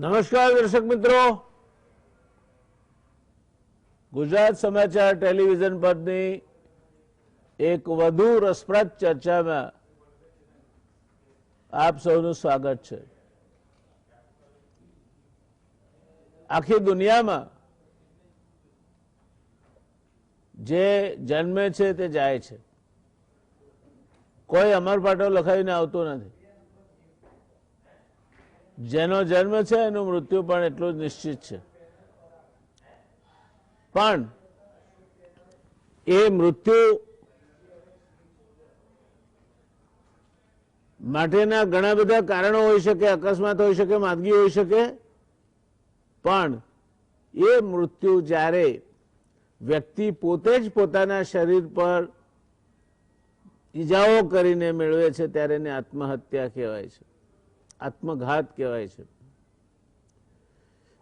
નમસ્કાર દર્શક મિત્રો, ગુજરાત સમાચાર ટેલિવિઝન પરની એક વધુ રસપ્રદ ચર્ચામાં આપ સૌનું સ્વાગત છે। આખી દુનિયામાં જે જન્મે છે તે જાય છે, કોઈ અમર પાટો લખાવીને આવતો નથી। જેનો જન્મ છે એનું મૃત્યુ પણ એટલું જ નિશ્ચિત છે, પણ એ મૃત્યુ માટેના ઘણા બધા કારણો હોઈ શકે, અકસ્માત હોઈ શકે, માંદગી હોઈ શકે, પણ એ મૃત્યુ જ્યારે વ્યક્તિ પોતે જ પોતાના શરીર પર ઈજાઓ કરીને મેળવે છે ત્યારે એને આત્મહત્યા કહેવાય છે, આત્મઘાત કહેવાય છે।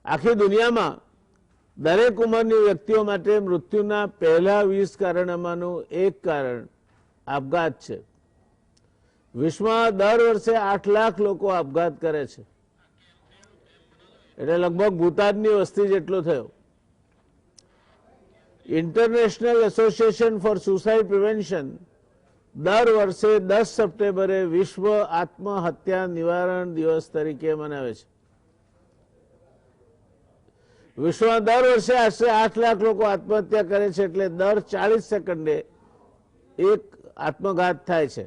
આખી દુનિયામાં દરેક ઉંમરની વ્યક્તિઓ માટે મૃત્યુના પહેલા 20 કારણોમાંનું એક કારણ આપઘાત છે। વિશ્વમાં દર વર્ષે 8 લાખ લોકો આપઘાત કરે છે, એટલે લગભગ ભૂતાનની વસ્તી જેટલો થયો। International association four suicide prevention દર વર્ષે 10 સપ્ટેમ્બરે વિશ્વ આત્મહત્યા નિવારણ દિવસ તરીકે મનાવે છે। વિશ્વમાં દર વર્ષે આશરે 8 લાખ લોકો આત્મહત્યા કરે છે, એટલે દર 40 સેકન્ડે એક આત્મઘાત થાય છે।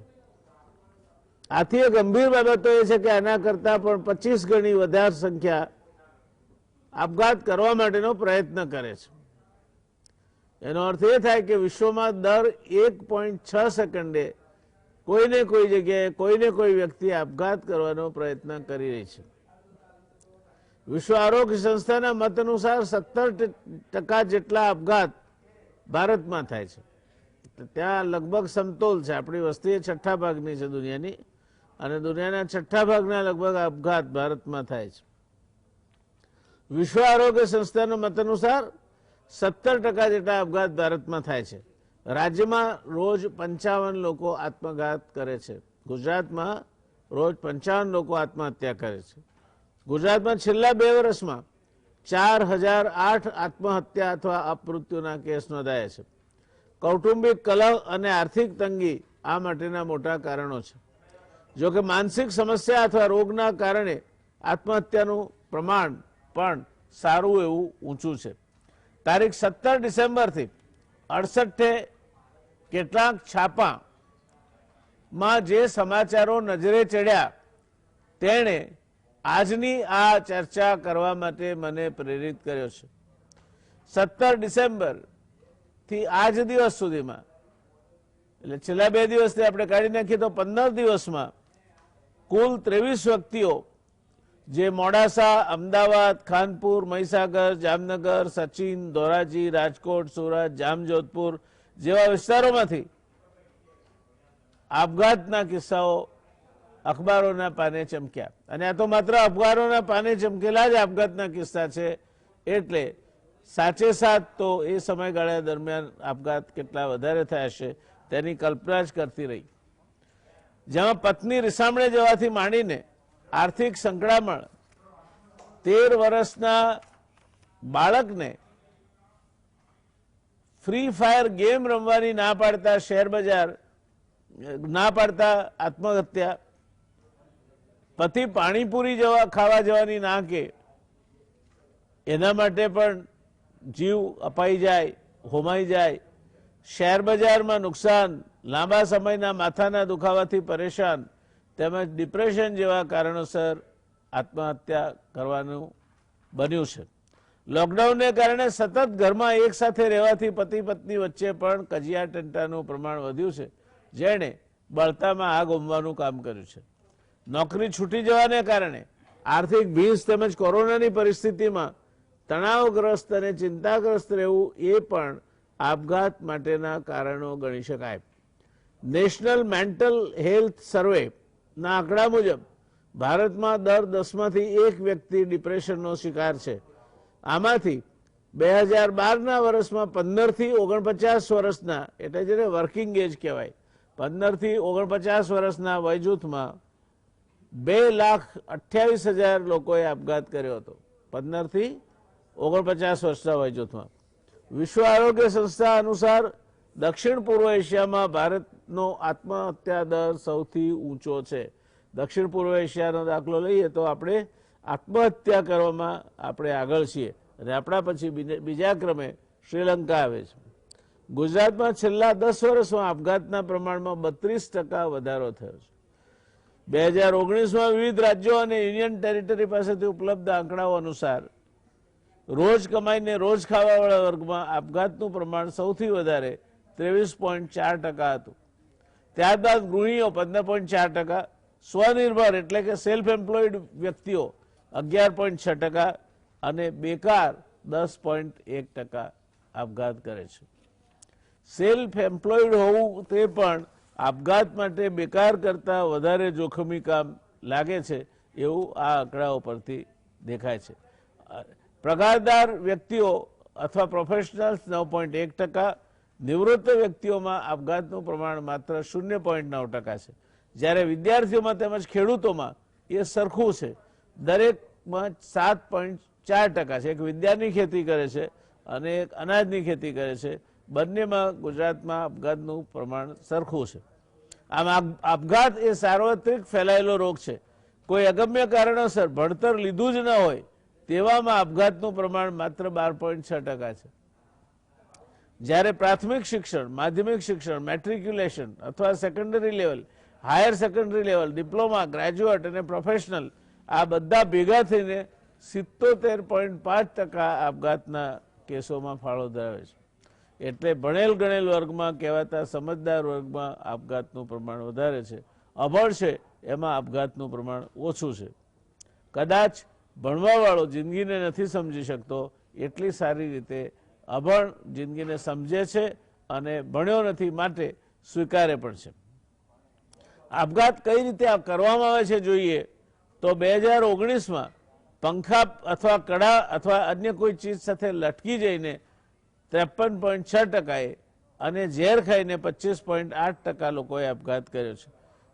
આથી ગંભીર બાબતો એ છે કે આના કરતા પણ 25 ગણી વધારે સંખ્યા આપઘાત કરવા માટેનો પ્રયત્ન કરે છે। એનો અર્થ એ થાય કે વિશ્વમાં દર 1.6 સેકન્ડે કોઈને કોઈ જગ્યાએ કોઈને કોઈ વ્યક્તિ આપઘાત કરવાનો પ્રયત્ન કરી રહી છે। વિશ્વ આરોગ્ય સંસ્થાના મત અનુસાર 17% જેટલા આપઘાત ભારતમાં થાય છે, ત્યાં લગભગ સમતોલ છે। આપણી વસ્તી 6થા ભાગની છે દુનિયાની, અને દુનિયાના 6થા ભાગના લગભગ આપઘાત ભારતમાં થાય છે। વિશ્વ આરોગ્ય સંસ્થાના મત અનુસાર 17% જેટલા આપઘાત ભારતમાં થાય છે। રાજ્યમાં રોજ 55 લોકો આત્મઘાત કરે છે। ગુજરાતમાં રોજ 55 લોકો આત્મહત્યા કરે છે। ગુજરાતમાં છેલ્લા 2 વર્ષમાં 4008 આત્મહત્યા અથવા અપમૃત્યુના કેસ નોંધાયા છે। કૌટુંબિક કલહ અને આર્થિક તંગી આ માટેના મોટા કારણો છે। જો કે માનસિક સમસ્યા અથવા રોગના કારણે આત્મહત્યાનું પ્રમાણ પણ સારું એવું ઊંચું છે। તારીખ 17 ડિસેમ્બરથી 68 કેટલાક છાપામાં જે સમાચારો નજરે ચડ્યા તેણે આજની આ ચર્ચા કરવા માટે મને પ્રેરિત કર્યો છે। 17 ડિસેમ્બરથી આજ દિવસ સુધીમાં, એટલે છેલ્લા 2 દિવસથી આપણે કાઢી નાખીએ તો 15 દિવસમાં કુલ 23 વ્યક્તિઓ જે મોડાસા, અમદાવાદ, ખાનપુર, મહીસાગર, જામનગર, સચિન, ધોરાજી, રાજકોટ, સુરત, જામજોધપુર જેવા વિસ્તારોમાંથી આપઘાતના કિસ્સાઓ અખબારોના પાને ચમક્યા। અને આ તો માત્ર અખબારોના પાને ચમકેલા જ આપઘાતના કિસ્સા છે, એટલે સાચે સાચ તો એ સમયગાળા દરમિયાન આપઘાત કેટલા વધારે થયા હશે તેની કલ્પના જ કરતી રહી। જેમાં પત્ની રીસામણે જવાથી માંડીને આર્થિક સંકળામણ, 13 વર્ષના બાળકને ફ્રી ફાયર ગેમ રમવાની ના પાડતા શેર બજાર, ના પાડતા આત્મહત્યા, પતિ પાણીપુરી ખાવા જવાની ના કે એના માટે પણ જીવ અપાઈ જાય, હોમાઈ જાય, શેર બજારમાં નુકસાન, લાંબા સમયના માથાના દુખાવાથી પરેશાન તેમજ ડિપ્રેશન જેવા કારણોસર આત્મહત્યા કરવાનું બન્યું છે। લોકડાઉનને કારણે સતત ઘરમાં એક સાથે રહેવાથી પતિ પત્ની વચ્ચે પણ કજિયા ટંટાનું પ્રમાણ વધ્યું છે, જેણે બળતામાં આગ હોમવાનું કામ કર્યું છે। નોકરી છૂટી જવાને કારણે આર્થિક ભીંસ તેમજ કોરોનાની પરિસ્થિતિમાં તણાવગ્રસ્ત અને ચિંતાગ્રસ્ત રહેવું એ પણ આપઘાત માટેના કારણો ગણી શકાય। નેશનલ મેન્ટલ હેલ્થ સર્વે ના આંકડા મુજબ ભારતમાં દર 10માંથી 1 વ્યક્તિ ડિપ્રેશનનો શિકાર છે। આમાંથી 2012ના વર્ષમાં 15 થી 49 વર્ષના, એટલે જેને વર્કિંગ એજ કહેવાય, 15 થી 49 વર્ષના વયજૂથમાં 2,28,000 લોકોએ આપઘાત કર્યો હતો 15 થી 49 વર્ષના વય જૂથમાં. વિશ્વ આરોગ્ય સંસ્થા અનુસાર દક્ષિણ પૂર્વ એશિયામાં ભારતનો આત્મહત્યા દર સૌથી ઊંચો છે. દક્ષિણ પૂર્વ એશિયાનો દાખલો લઈએ તો આપણે આત્મહત્યા કરવામાં આપણે આગળ છીએ અને આપણા પછી બીજા ક્રમે શ્રીલંકા આવે છે. ગુજરાતમાં છેલ્લા 10 વર્ષમાં આપઘાતના પ્રમાણમાં 32% વધારો થયો છે. 2019માં વિવિધ રાજ્યો અને યુનિયન ટેરિટરી પાસેથી ઉપલબ્ધ આંકડાઓ અનુસાર રોજ કમાઈને રોજ ખાવાવાળા વર્ગમાં આપઘાતનું પ્રમાણ સૌથી વધારે 23.4% હતું. ત્યારબાદ ગૃહિણીઓ 15.4%, સ્વનિર્ભર એટલે કે સેલ્ફ એમ્પ્લોયડ વ્યક્તિઓ 11.6% અને બેકાર 10.1% આપઘાત કરે છે. સેલ્ફ એમ્પ્લોયડ હોવું તે પણ આપઘાત માટે બેકાર કરતાં વધારે જોખમી કામ લાગે છે એવું આ આંકડાઓ પરથી દેખાય છે. પગારદાર વ્યક્તિઓ અથવા પ્રોફેશનલ્સ 9.1%, નિવૃત્ત વ્યક્તિઓમાં આપઘાતનું પ્રમાણ માત્ર 0.9% છે. જ્યારે વિદ્યાર્થીઓમાં તેમજ ખેડૂતોમાં એ સરખું છે, દરેકમાં 7.4% છે. એક વિદ્યાની ખેતી કરે છે અને એક અનાજની ખેતી કરે છે. બંનેમાં ગુજરાતમાં આપઘાતનું પ્રમાણ સરખું છે. આમ આપઘાત એ સાર્વત્રિક ફેલાયેલો રોગ છે. કોઈ અગમ્ય કારણોસર ભણતર લીધું જ ન હોય તેવામાં આપઘાતનું પ્રમાણ માત્ર 12.6% છે. જ્યારે પ્રાથમિક શિક્ષણ, માધ્યમિક શિક્ષણ, મેટ્રિક્યુલેશન અથવા secondary level, higher secondary level, diploma, graduate અને પ્રોફેશનલ આ બધા ભેગા થઈને 77.5% આપઘાતના કેસોમાં ફાળો ધરાવે છે. એટલે ભણેલ ગણેલ વર્ગમાં કહેવાતા સમજદાર વર્ગમાં આપઘાતનું પ્રમાણ વધારે છે. અભણ છે એમાં આપઘાતનું પ્રમાણ ઓછું છે. કદાચ ભણવાવાળો જિંદગીને નથી સમજી શકતો એટલી સારી રીતે અભણ જિંદગીને સમજે છે અને ભણ્યો નથી માટે સ્વીકારે પણ છે. આપઘાત કઈ રીતે કરવામાં આવે છે જોઈએ તો 2019માં પંખા અથવા કડા અથવા અન્ય કોઈ ચીજ સાથે લટકી જઈને 53.6%એ અને ઝેર ખાઈને 25.8% લોકોએ આપઘાત કર્યો છે.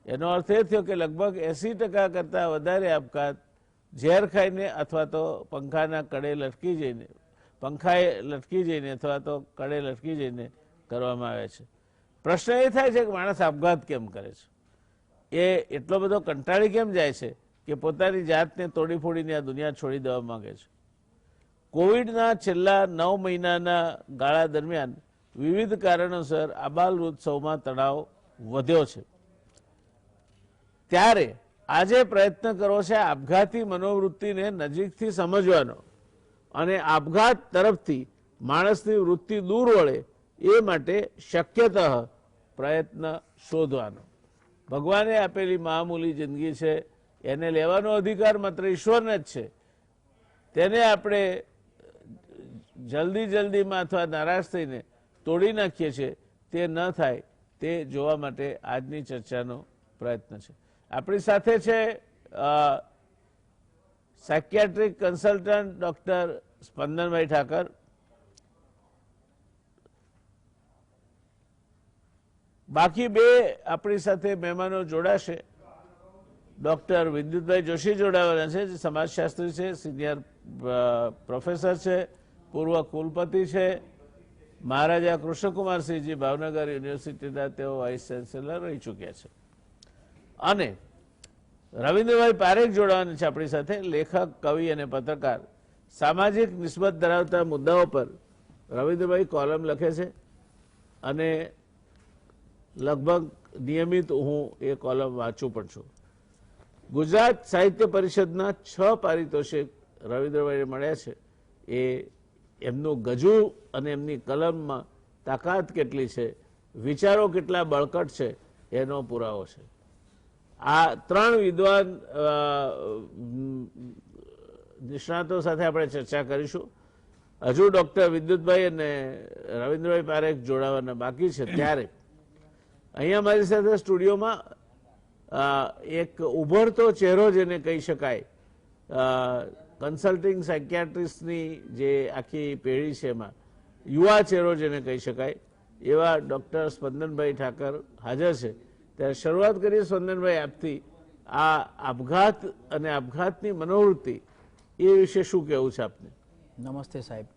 એનો અર્થ એ થયો કે લગભગ 80% કરતાં વધારે આપઘાત ઝેર ખાઈને અથવા તો પંખાના કડે લટકી જઈને અથવા તો કડે લટકી જઈને કરવામાં આવે છે. પ્રશ્ન એ થાય છે કે માણસ આપઘાત કેમ કરે છે? એ એટલો બધો કંટાળી કેમ જાય છે કે પોતાની જાતને તોડી ફોડીને આ દુનિયા છોડી દેવા માંગે છે? કોવિડના છેલ્લા 9 મહિનાના ગાળા દરમિયાન વિવિધ કારણોસર આબાલવૃદ્ધ સૌમાં તણાવ વધ્યો છે. ત્યારે આજે પ્રયત્ન કરવો છે આપઘાતી મનોવૃત્તિને નજીકથી સમજવાનો અને આપઘાત તરફથી માણસની વૃત્તિ દૂર વળે એ માટે શક્યતઃ પ્રયત્ન શોધવાનો. ભગવાને આપેલી મામૂલી જિંદગી છે, એને લેવાનો અધિકાર માત્ર ઈશ્વરને જ છે. તેને આપણે જલ્દીમાં અથવા નારાજ થઈને તોડી નાખીએ છીએ, તે ન થાય તે જોવા માટે આજની ચર્ચાનો પ્રયત્ન છે. આપણી સાથે છે સાયકિયાટ્રિક કન્સલ્ટન્ટ ડૉક્ટર સ્પંદનભાઈ ઠાકર. બાકી બે આપણી સાથે મહેમાનો જોડાશે. ડૉક્ટર વિદ્યુતભાઈ જોશી જોડાવાના છે, જે સમાજશાસ્ત્રી છે, સિનિયર પ્રોફેસર છે, પૂર્વ કુલપતિ છે. મહારાજા કૃષ્ણકુમારસિંહજી ભાવનગર યુનિવર્સિટીના તેઓ વાઇસ ચાન્સેલર રહી ચૂક્યા છે. અને રવિન્દ્રભાઈ પારેખ જોડાવાના છે આપણી સાથે, લેખક, કવિ અને પત્રકાર. સામાજિક નિસ્બત ધરાવતા મુદ્દાઓ પર રવિન્દ્રભાઈ કોલમ લખે છે અને લગભગ નિયમિત હું એ કોલમ વાંચું પણ છું. ગુજરાત સાહિત્ય પરિષદના 6 પારિતોષિક રવિન્દ્રભાઈને મળ્યા છે. એ એમનું ગજુ અને એમની કલમમાં તાકાત કેટલી છે, વિચારો કેટલા બળકટ છે એનો પુરાવો છે. આ 3 વિદ્વાન નિષ્ણાતો સાથે આપણે ચર્ચા કરીશું. હજુ ડૉક્ટર વિદ્યુતભાઈ અને રવિન્દ્રભાઈ પારેખ જોડાવાના બાકી છે. ત્યારે અહીંયા મારી સાથે સ્ટુડિયોમાં એક ઉભરતો ચહેરો જેને કહી શકાય, કન્સલ્ટિંગ સાયકિયાટ્રિસ્ટની જે આખી પેઢી છે એમાં યુવા ચહેરો જેને કહી શકાય એવા ડૉક્ટર સ્પંદનભાઈ ઠાકર હાજર છે. ત્યારે શરૂઆત કરીએ સ્પંદનભાઈ આપથી. આ આપઘાત અને આપઘાતની મનોવૃત્તિ એ વિશે શું કહેવું છે આપને? નમસ્તે સાહેબ.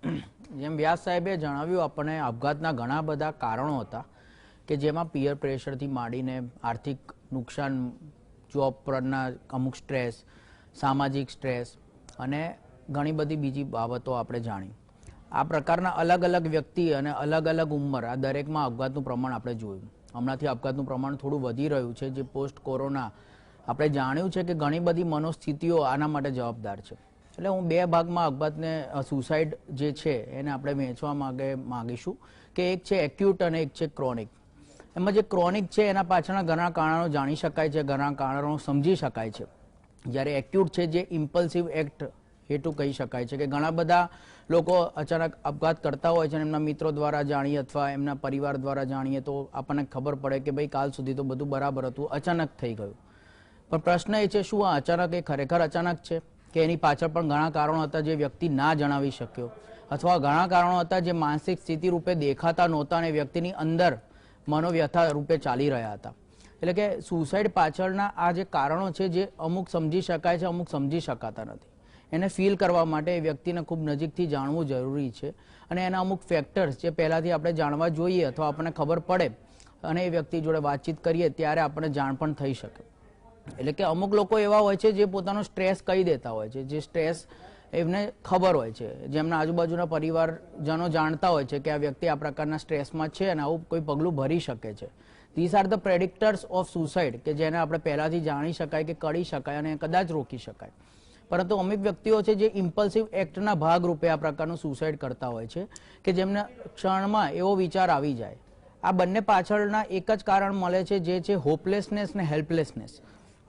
જેમ વ્યાસ સાહેબે જણાવ્યું, આપણને આપઘાતના ઘણા બધા કારણો હતા કે જેમાં પિયર પ્રેશરથી માંડીને આર્થિક નુકસાન, જોબ પરના અમુક સ્ટ્રેસ, સામાજિક સ્ટ્રેસ અને ઘણી બધી બીજી બાબતો આપણે જાણી. આ પ્રકારના અલગ અલગ વ્યક્તિ અને અલગ અલગ ઉંમર, આ દરેકમાં આપઘાતનું પ્રમાણ આપણે જોયું. હમણાંથી આપઘાતનું પ્રમાણ થોડું વધી રહ્યું છે, જે પોસ્ટ કોરોના આપણે જાણ્યું છે કે ઘણી બધી મનોસ્થિતિઓ આના માટે જવાબદાર છે. એટલે હું બે ભાગમાં આપઘાતને, સુસાઇડ જે છે એને આપણે વહેંચવા માગીશું કે એક છે એક્યુટ અને એક છે ક્રોનિક. એમાં જે ક્રોનિક છે એના પાછળના ઘણા કારણો જાણી શકાય છે, ઘણા કારણો સમજી શકાય છે. જ્યારે એક્યુટ છે, જે ઇમ્પલ્સિવ એક્ટ હેતુ કહી શકાય છે કે ઘણા બધા લોકો અચાનક આપઘાત કરતા હોય છે અને એમના મિત્રો દ્વારા જાણીએ અથવા એમના પરિવાર દ્વારા જાણીએ તો આપણને ખબર પડે કે ભાઈ કાલ સુધી તો બધું બરાબર હતું, અચાનક થઈ ગયું. પણ પ્રશ્ન એ છે, શું આ અચાનક એ ખરેખર અચાનક છે કે એની પાછળ પણ ઘણા કારણો હતા જે વ્યક્તિ ના જણાવી શક્યો, અથવા ઘણા કારણો હતા જે માનસિક સ્થિતિ રૂપે દેખાતા નહોતા અને વ્યક્તિની અંદર મનોવ્યથા રૂપે ચાલી રહ્યા હતા. એટલે કે સુસાઇડ પાછળના આ જે કારણો છે જે અમુક સમજી શકાય છે, અમુક સમજી શકાતા નથી. એને ફીલ કરવા માટે એ વ્યક્તિને ખૂબ નજીકથી જાણવું જરૂરી છે અને એના અમુક ફેક્ટર્સ જે પહેલાંથી આપણે જાણવા જોઈએ અથવા આપણને ખબર પડે અને એ વ્યક્તિ જોડે વાતચીત કરીએ ત્યારે આપણને જાણ પણ થઈ શકે. એટલે કે અમુક લોકો એવા હોય છે જે પોતાનો સ્ટ્રેસ કહી દેતા હોય છે, જે સ્ટ્રેસ એમને ખબર હોય છે, જેમના આજુબાજુના પરિવારજનો જાણતા હોય છે કે આ વ્યક્તિ આ પ્રકારના સ્ટ્રેસમાં છે અને આવું કોઈ પગલું ભરી શકે છે. This are the predictors of suicide કે જેને આપણે પહેલાંથી જાણી શકાય કે કરી શકાય અને કદાચ રોકી શકાય. પરંતુ અમુક વ્યક્તિઓ છે જે ઇમ્પલ્સિવ એક્ટના ભાગરૂપે આ પ્રકારનું સુસાઇડ કરતા હોય છે કે જેમને ક્ષણમાં એવો વિચાર આવી જાય. આ બંને પાછળના એક જ કારણ મળે છે, જે છે હોપલેસનેસ ને હેલ્પલેસનેસ.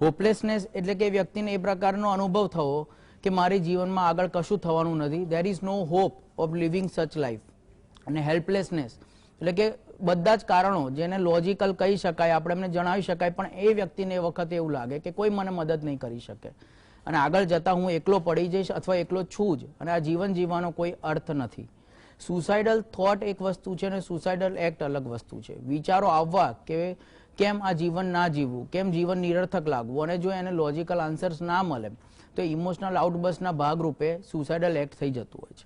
હોપલેસનેસ એટલે કે વ્યક્તિને એ પ્રકારનો અનુભવ થવો કે મારી જીવનમાં આગળ કશું થવાનું નથી, there is no hope of living such life. અને હેલ્પલેસનેસ એટલે કે બધા જ કારણો જેને લોજિકલ કહી શકાય, આપણે એમને જણાવી શકાય, પણ એ વ્યક્તિને એ વખતે એવું લાગે કે કોઈ મને મદદ નહીં કરી શકે અને આગળ જતા હું એકલો પડી જઈશ અથવા એકલો છું જ અને આ જીવન જીવવાનો કોઈ અર્થ નથી. સુસાઇડલ થોટ એક વસ્તુ છે અને સુસાઇડલ એક્ટ અલગ વસ્તુ છે. વિચારો આવવા કે કેમ આ જીવન ના જીવવું, કેમ જીવન નિરર્થક લાગવું, અને જો એને લોજિકલ આન્સર્સ ના મળે તો ઇમોશનલ આઉટબર્સ્ટના ભાગરૂપે સુસાઇડલ એક્ટ થઈ જતું હોય છે.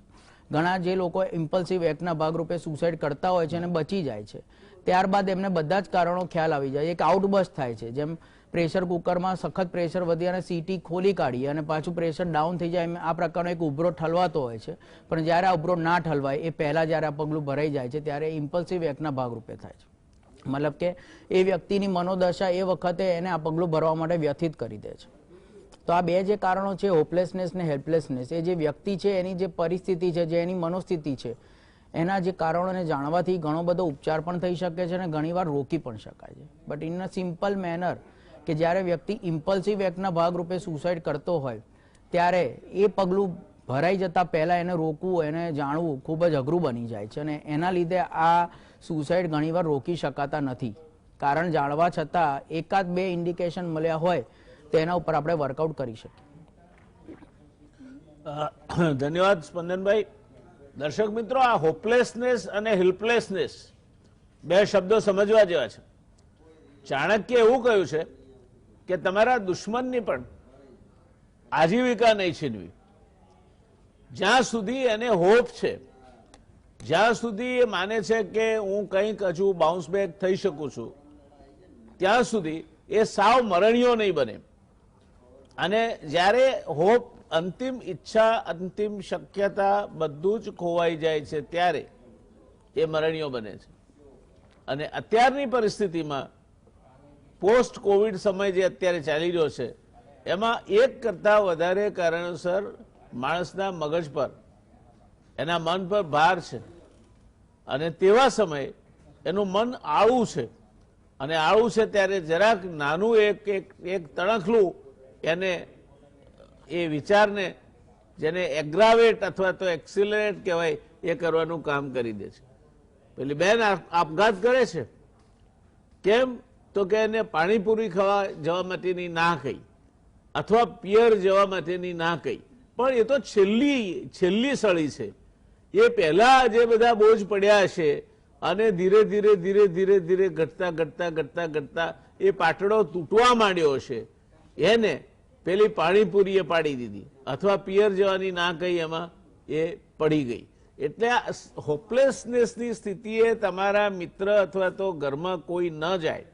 ઘણા જે લોકો ઇમ્પલ્સિવ એક્ટના ભાગરૂપે સુસાઇડ કરતા હોય છે અને બચી જાય છે, ત્યારબાદ એમને બધા જ કારણો ખ્યાલ આવી જાય. એક આઉટબર્સ્ટ થાય છે, જેમ પ્રેશર કુકરમાં સખત પ્રેશર વધી અને સીટી ખોલી કાઢીએ અને પાછું પ્રેશર ડાઉન થઈ જાય, આ પ્રકારનો એક ઉભરો ઠલવાતો હોય છે. પણ જ્યારે આ ઉભરો ના ઠલવાય એ પહેલાં જ્યારે આ પગલું ભરાઈ જાય છે ત્યારે ઇમ્પલ્સિવ એક્ટના ભાગરૂપે થાય છે. મતલબ કે એ વ્યક્તિની મનોદશા એ વખતે એને આ પગલું ભરવા માટે વ્યથિત કરી દે છે. તો આ બે જે કારણો છે, હોપલેસનેસ ને હેલ્પલેસનેસ, એ જે વ્યક્તિ છે એની જે પરિસ્થિતિ છે, જે એની મનોસ્થિતિ છે, એના જે કારણોને જાણવાથી ઘણો બધો ઉપચાર પણ થઈ શકે છે અને ઘણીવાર રોકી પણ શકાય છે. But in a simple manner કે જ્યારે વ્યક્તિ ઇમ્પલ્સિવ એક્ટના ભાગરૂપે સુસાઇડ કરતો હોય ત્યારે એ પગલું ભરાઈ જતાં પહેલાં એને રોકવું, એને જાણવું ખૂબ જ અઘરું બની જાય છે અને એના લીધે આ સુસાઇડ ઘણીવાર રોકી શકાતા નથી. કારણ જાણવા છતાં એકાદ બે ઇન્ડિકેશન મળ્યા હોય તો એના ઉપર આપણે વર્કઆઉટ કરી શકીએ. ધન્યવાદ સ્પંદનભાઈ. દર્શક મિત્રો, આ હોપલેસનેસ અને હેલ્પલેસનેસ બે શબ્દો સમજવા જેવા છે. ચાણક્ય એવું કહ્યું છે કે તમારા દુશ્મનની પણ આજીવિકા નહીં છીનવી. જ્યાં સુધી એને હોપ છે, જ્યાં સુધી એ માને છે કે હું કંઈક હજુ બાઉન્સ બેક થઈ શકું છું, ત્યાં સુધી એ સાવ મરણીયો નહીં બને. અને જ્યારે હોપ, અંતિમ ઈચ્છા, અંતિમ શક્યતા બધું જ ખોવાઈ જાય છે ત્યારે એ મરણીયો બને છે. અને અત્યારની પરિસ્થિતિમાં પોસ્ટ કોવિડ સમય જે અત્યારે ચાલી રહ્યો છે એમાં એક કરતાં વધારે કારણોસર માણસના મગજ પર, એના મન પર ભાર છે અને તેવા સમયે એનું મન આળું છે અને આળું છે ત્યારે જરાક નાનું એક તણખલું એને એ વિચારને, જેને એગ્રાવેટ અથવા તો એક્સિલરેટ કહેવાય, એ કરવાનું કામ કરી દે છે. પેલી બેન આપઘાત કરે છે કેમ? તો કે એને પાણીપુરી ખાવા જવા માટેની ના કહી અથવા પિયર જવા માટેની ના કહી, પણ એ તો છેલ્લી સળી છે. એ પહેલા જે બધા બોજ પડ્યા છે અને ધીરે ધીરે ઘટતા એ પાટડો તૂટવા માંડ્યો છે એને પેલી પાણીપુરીએ પાડી દીધી અથવા પિયર જવાની ના કહી એમાં એ પડી ગઈ. એટલે હોપલેસનેસની સ્થિતિએ તમારા મિત્ર અથવા તો ઘરમાં કોઈ ન જાય,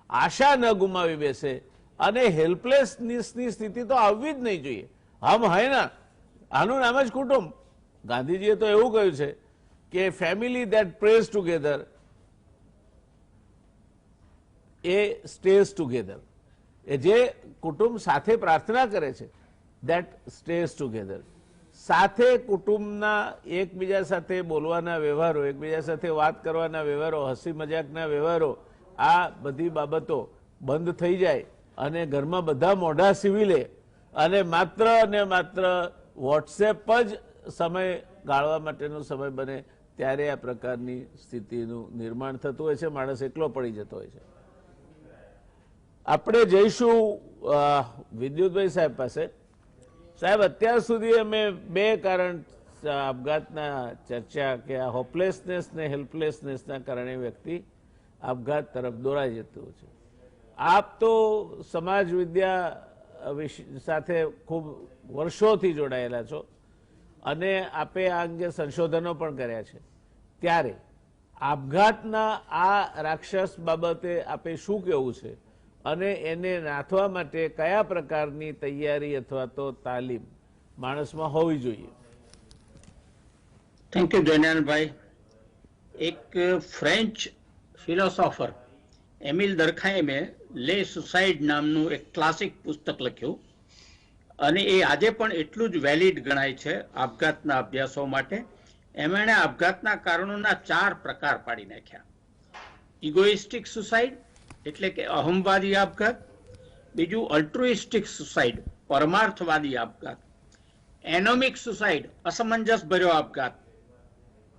આશા ન ગુમાવી બેસે, અને હેલ્પલેસનેસની સ્થિતિ તો આવવી જ નહીં જોઈએ. હમ હૈ ના, આનું નામ જ કુટુંબ. ગાંધીજીએ તો એવું કહ્યું છે કે family that prays together uh stays together. એ જે કુટુંબ સાથે પ્રાર્થના કરે છે ધેટ સ્ટેઝ ટુગેધર. સાથે કુટુંબના એકબીજા સાથે બોલવાના વ્યવહારો, એકબીજા સાથે વાત કરવાના વ્યવહારો, હસી મજાકના વ્યવહારો, આ બધી બાબતો બંધ થઈ જાય અને ઘરમાં બધા મોઢા સીવી લે અને માત્ર વોટ્સએપ જ સમય ગાળવા માટેનો સમય બને, ત્યારે આ પ્રકારની સ્થિતિનું નિર્માણ થતું હોય છે. માણસ એકલો પડી જતો હોય છે. આપણે જઈશું વિદ્યુતભાઈ સાહેબ પાસે. સાહેબ, અત્યાર સુધી અમે બે કારણ આપઘાતના ચર્ચા કે આ હોપલેસનેસ ને હેલ્પલેસનેસના કારણે વ્યક્તિ આપઘાત તરફ દોરાઈ જતું છે. આપ તો સમાજ વિદ્યા સાથે ખૂબ વર્ષોથી જોડાયેલા છો અને આપે આ અંગે સંશોધનો પણ કર્યા છે. ત્યારે આપઘાતના આ રાક્ષસ બાબતે આપે શું કહેવું છે અને એને નાથવા માટે કયા પ્રકારની તૈયારી અથવા તો તાલીમ માણસમાં હોવી જોઈએ? થેન્ક યુ જયનાનભાઈ. એક ફ્રેન્ચ ફિલોસોફર એમિલ દરખાઇમે લે સુસાઇડ નામનું એક ક્લાસિક પુસ્તક લખ્યું અને એ આજે પણ એટલું જ વેલિડ ગણાય છે આપઘાતના અભ્યાસો માટે. એમણે આપઘાતના કારણોના 4 પ્રકાર પાડી નાખ્યા. ઇગોઇસ્ટિક સુસાઇડ એટલે કે અહમવાદી આપઘાત, બીજું અલ્ટ્રુઇસ્ટિક સુસાઇડ પરમાર્થવાદી આપઘાત, એનોમિક સુસાઇડ અસમંજસ ભર્યો આપઘાત,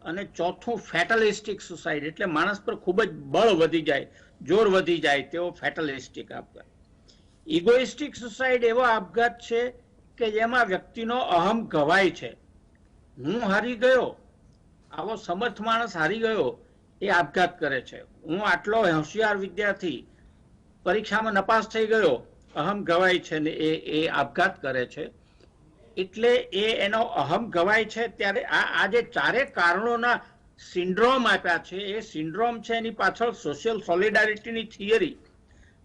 અને ચોથું ફેટલિસ્ટિક સુસાઇડ એટલે માણસ પર ખૂબ જ બળ વધી જાય, જોર વધી જાય તેવો ફેટલિસ્ટિક આપઘાત. ઇગોઇસ્ટિક સુસાઇડ એવો આપઘાત છે કે જેમાં વ્યક્તિનો અહમ ઘવાય છે. હું હારી ગયો, આવો સમર્થ માણસ હારી ગયો એ આપઘાત કરે છે. હું આટલો હોશિયાર વિદ્યાર્થી પરીક્ષામાં નપાસ થઈ ગયો, અહમ ઘવાય છે ને એ આપઘાત કરે છે. એટલે એનો અહમ ઘવાય છે. ત્યારે આ જે 4 કારણોના સિન્ડ્રોમ આપ્યા છે, એ સિન્ડ્રોમ છે એની પાછળ સોશિયલ સોલિડારિટીની થિયરી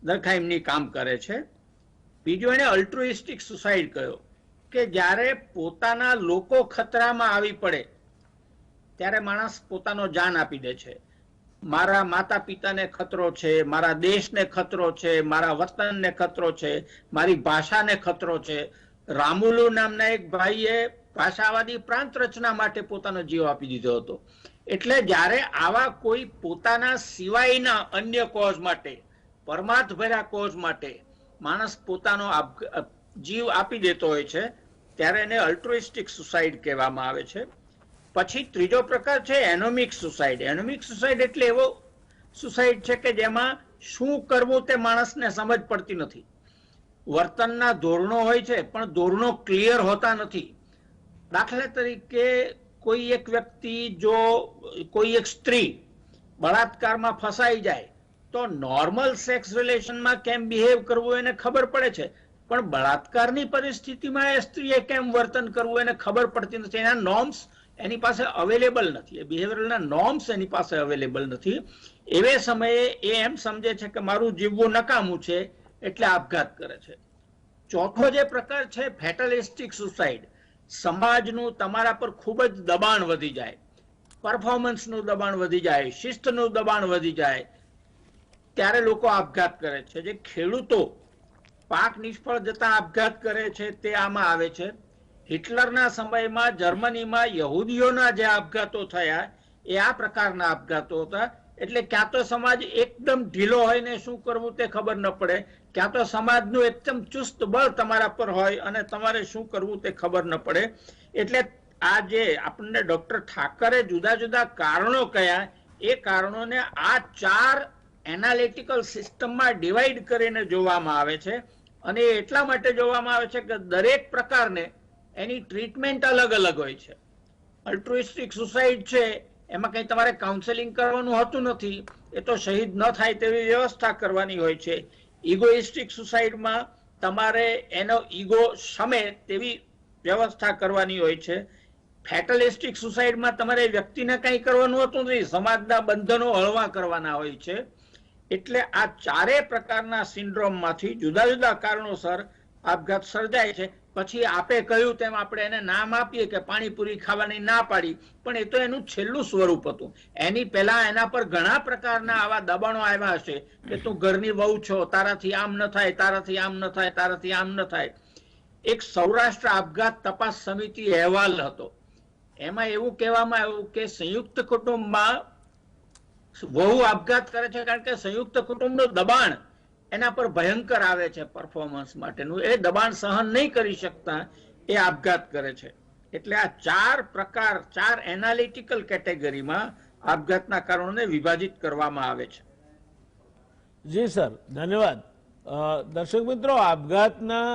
દરખાઇમની કામ કરે છે. બીજું એને અલ્ટ્રુઇસ્ટિક સુસાઇડ કહ્યો કે જ્યારે પોતાના લોકો ખતરામાં આવી પડે ત્યારે માણસ પોતાનો જાન આપી દે છે. મારા માતા પિતાને ખતરો છે, મારા દેશને ખતરો છે, મારા વતનને ખતરો છે, મારી ભાષાને ખતરો છે. રામુલુ નામના એક ભાઈએ ભાષાવાદી પ્રાંત રચના માટે પોતાનો જીવ આપી દીધો હતો. એટલે જ્યારે આવા કોઈ પોતાના સિવાયના અન્ય કોઝ માટે, પરમાર્થ ભર્યા કોઝ માટે માણસ પોતાનો જીવ આપી દેતો હોય છે ત્યારે એને અલ્ટ્રુઇસ્ટિક સુસાઇડ કહેવામાં આવે છે. પછી ત્રીજો પ્રકાર છે એનોમિક સુસાઇડ. એનોમિક સુસાઇડ એટલે એવો સુસાઇડ છે કે જેમાં શું કરવું તે માણસને સમજ પડતી નથી. વર્તનના ધોરણો હોય છે પણ ધોરણો ક્લિયર હોતા નથી. દાખલા તરીકે કોઈ એક વ્યક્તિ, જો કોઈ એક સ્ત્રી બળાત્કારમાં ફસાઈ જાય તો નોર્મલ સેક્સ રિલેશનમાં કેમ બિહેવ કરવું એને ખબર પડે છે, પણ બળાત્કારની પરિસ્થિતિમાં એ સ્ત્રીએ કેમ વર્તન કરવું એને ખબર પડતી નથી. એના નોર્મ્સ એની પાસે અવેલેબલ નથી, એ બિહેવિયરના નોર્મ્સ એની પાસે અવેલેબલ નથી. એવે સમયે એ એમ સમજે છે કે મારું જીવવું નકામું છે એટલે આપઘાત કરે છે. ચોથો જે પ્રકાર છે ફેટલિસ્ટિક સુસાઇડ. સમાજનું તમારા પર ખૂબ જ દબાણ વધી જાય, પરફોર્મન્સનું દબાણ વધી જાય, શિસ્તનું દબાણ વધી જાય, ત્યારે લોકો આપઘાત કરે છે. જે ખેડૂતો પાક નિષ્ફળ જતા આપઘાત કરે છે તે આમાં આવે છે. હિટલરના સમયમાં જર્મનીમાં યહૂદીઓના જે આપઘાતો થયા એ આ પ્રકારના આપઘાતો હતા. એટલે ક્યાં તો સમાજ એકદમ ઢીલો હોય ને શું કરવું તે ખબર ન પડે, ક્યાં તો સમાજનું એકદમ ચુસ્ત બળ તમારા પર હોય અને તમારે શું કરવું તે ખબર ન પડે. એટલે આ જે આપણને ડોક્ટર ઠાકરે જુદા જુદા કારણો કયા, એ કારણોને આ 4 એનાલિટિકલ સિસ્ટમમાં ડિવાઈડ કરીને જોવામાં આવે છે. અને એટલા માટે જોવામાં આવે છે કે દરેક પ્રકારને એની ટ્રીટમેન્ટ અલગ અલગ હોય છે. અલ્ટ્રુઇસ્ટિક સુસાઇડ છે એમાં કંઈ તમારે કાઉન્સેલિંગ કરવાનું હોતું નથી, એ તો શહીદ ન થાય તેવી વ્યવસ્થા કરવાની હોય છે. ઇગોઇસ્ટિક સુસાઇડમાં તમારે એનો ઈગો શમે તેવી વ્યવસ્થા કરવાની હોય છે. ફેટલિસ્ટિક સુસાઇડમાં તમારે વ્યક્તિને કંઈ કરવાનું હોતું નથી, સમાજના બંધનો હળવા કરવાના હોય છે. એટલે આ ચારે પ્રકારના સિન્ડ્રોમમાંથી જુદા જુદા કારણોસર આપઘાત સર્જાય છે. પછી આપે કહ્યું તેમ આપણે એને નામ આપીએ કે પાણીપુરી ખાવાની ના પાડી, પણ એ તો એનું છેલ્લું સ્વરૂપ હતું. એની પહેલા એના પર ઘણા પ્રકારના આવા દબાણો આવ્યા હશે કે તું ઘરની વહુ છો, તારાથી આમ ન થાય, તારાથી આમ ન થાય, તારાથી આમ ન થાય. એક સૌરાષ્ટ્ર આપઘાત તપાસ સમિતિ અહેવાલ હતો, એમાં એવું કહેવામાં આવ્યું કે સંયુક્ત કુટુંબમાં વહુ આપઘાત કરે છે કારણ કે સંયુક્ત કુટુંબનું દબાણ એના પર ભયંકર આવે છે પરફોર્મન્સ માટેનું. એ દબાણ સહન નહીં કરી શકતા એ આપઘાત કરે છે. એટલે આ ચાર પ્રકાર, ચાર એનાલિટિકલ કેટેગરીમાં આપઘાતના કારણોને વિભાજિત કરવામાં આવે છે. જી સર, ધન્યવાદ. દર્શક મિત્રો, આપઘાતના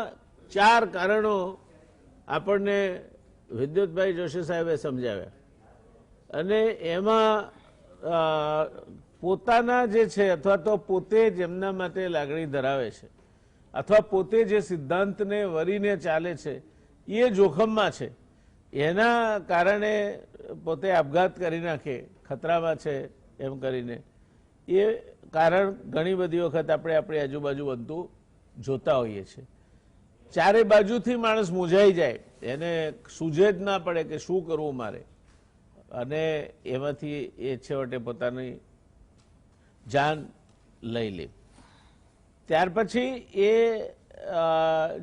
ચાર કારણો આપણને વિદ્યુતભાઈ જોશી સાહેબે સમજાવ્યા, અને એમાં પોતાના જે છે અથવા તો પોતે જેમના માટે લાગણી ધરાવે છે અથવા પોતે જે સિદ્ધાંતને વરીને ચાલે છે એ જોખમમાં છે, એના કારણે પોતે આપઘાત કરી નાખે, ખતરામાં છે એમ કરીને, એ કારણ ઘણી બધી વખત આપણે આપણી આજુબાજુ બનતું જોતા હોઈએ છીએ. ચારે બાજુથી માણસ મૂંઝાઈ જાય, એને સૂઝે જ ના પડે કે શું કરવું મારે, અને એમાંથી એ છેવટે પોતાની જાન લઈ લે. ત્યાર પછી એ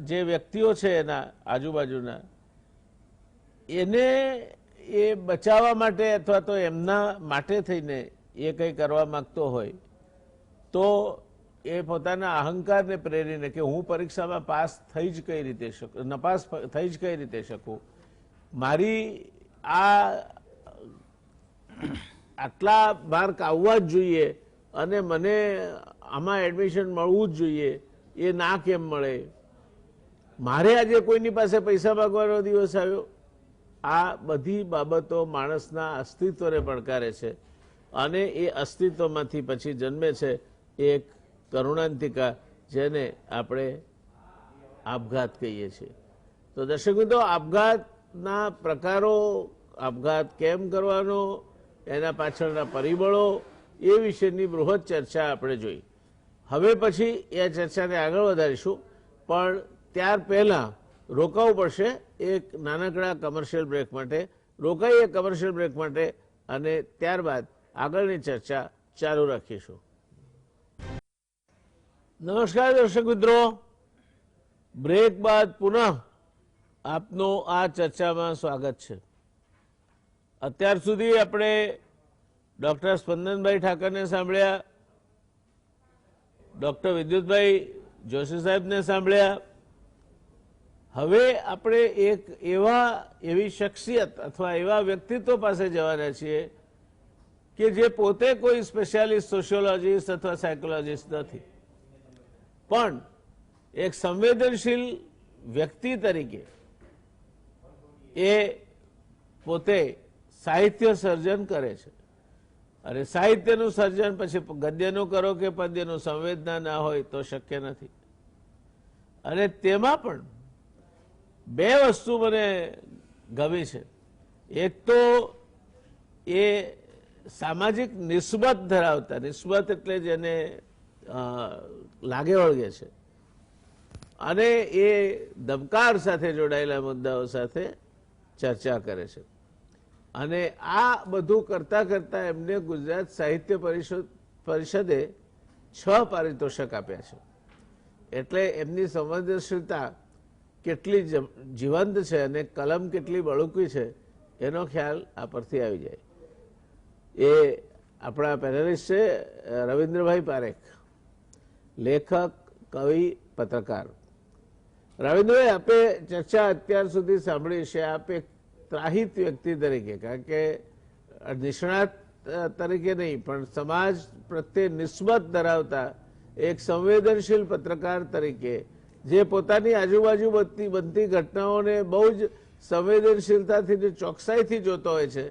જે વ્યક્તિઓ છે એના આજુબાજુના, એને એ બચાવવા માટે અથવા તો એમના માટે થઈને એ કંઈ કરવા માંગતો હોય તો એ પોતાના અહંકારને પ્રેરીને કે હું પરીક્ષામાં પાસ થઈ જ કઈ રીતે શકું, નપાસ થઈ જ કઈ રીતે શકું, મારી આટલા માર્ક આવવા જ જોઈએ અને મને આમાં એડમિશન મળવું જ જોઈએ, એ ના કેમ મળે, મારે આજે કોઈની પાસે પૈસા માગવાનો દિવસ આવ્યો. આ બધી બાબતો માણસના અસ્તિત્વને પડકારે છે, અને એ અસ્તિત્વમાંથી પછી જન્મે છે એક કરુણાંતિકા, જેને આપણે આપઘાત કહીએ છીએ. તો દર્શક મિત્રો, આપઘાતના પ્રકારો, આપઘાત કેમ કરવાનો, એના પાછળના પરિબળો, એ વિશેની બૃહદ ચર્ચા આપણે જોઈ. હવે પછી એ ચર્ચાને આગળ વધારીશું, પણ ત્યાર પહેલાં રોકાવું પડશે એક નાનકડા કમર્શિયલ બ્રેક માટે. રોકાઈએ કમર્શિયલ બ્રેક માટે, અને ત્યારબાદ આગળની ચર્ચા ચાલુ રાખીશું. નમસ્કાર દર્શક મિત્રો, બ્રેક બાદ પુનઃ આપનું આ ચર્ચામાં સ્વાગત છે. અત્યાર સુધી આપણે ડૉક્ટર સ્પંદનભાઈ ઠાકરને સાંભળ્યા, ડૉક્ટર વિદ્યુતભાઈ જોશી સાહેબને સાંભળ્યા. હવે આપણે એક એવી શખ્સિયત અથવા એવા વ્યક્તિત્વ પાસે જવાના છીએ કે જે પોતે કોઈ સ્પેશિયાલિસ્ટ સોશિયોલોજીસ્ટ અથવા સાયકોલોજીસ્ટ નથી, પણ એક સંવેદનશીલ વ્યક્તિ તરીકે એ પોતે સાહિત્ય સર્જન કરે છે. અને સાહિત્યનું સર્જન પછી ગદ્યનું કરો કે પદ્યનું, સંવેદના ના હોય તો શક્ય નથી. અને તેમાં પણ બે વસ્તુ મને ગમી છે. એક તો એ સામાજિક નિસ્બત ધરાવતા, નિસ્બત એટલે જેને લાગે વળગે છે, અને એ દમકાર સાથે જોડાયેલા મુદ્દાઓ સાથે ચર્ચા કરે છે. અને આ બધું કરતા કરતા એમને ગુજરાત સાહિત્ય પરિષદે 6 પારિતોષક આપ્યા છે. એટલે એમની સંવેદનશીલતા કેટલી જીવંત છે અને કલમ કેટલી બળુકી છે એનો ખ્યાલ આ પરથી આવી જાય. એ આપણા પેનલિસ્ટ છે રવિન્દ્રભાઈ પારેખ, લેખક, કવિ, પત્રકાર. રવિન્દ્રભાઈ, આપે ચર્ચા અત્યાર સુધી સાંભળી છે. આપ એક ત્રાહિત વ્યક્તિ તરીકે, કારણ કે નિષ્ણાત તરીકે નહીં પણ સમાજ પ્રત્યે નિસ્બત ધરાવતા એક સંવેદનશીલ પત્રકાર તરીકે, જે પોતાની આજુબાજુ બનતી ઘટનાઓને બહુ જ સંવેદનશીલતાથી, ચોકસાઈથી જોતો હોય છે,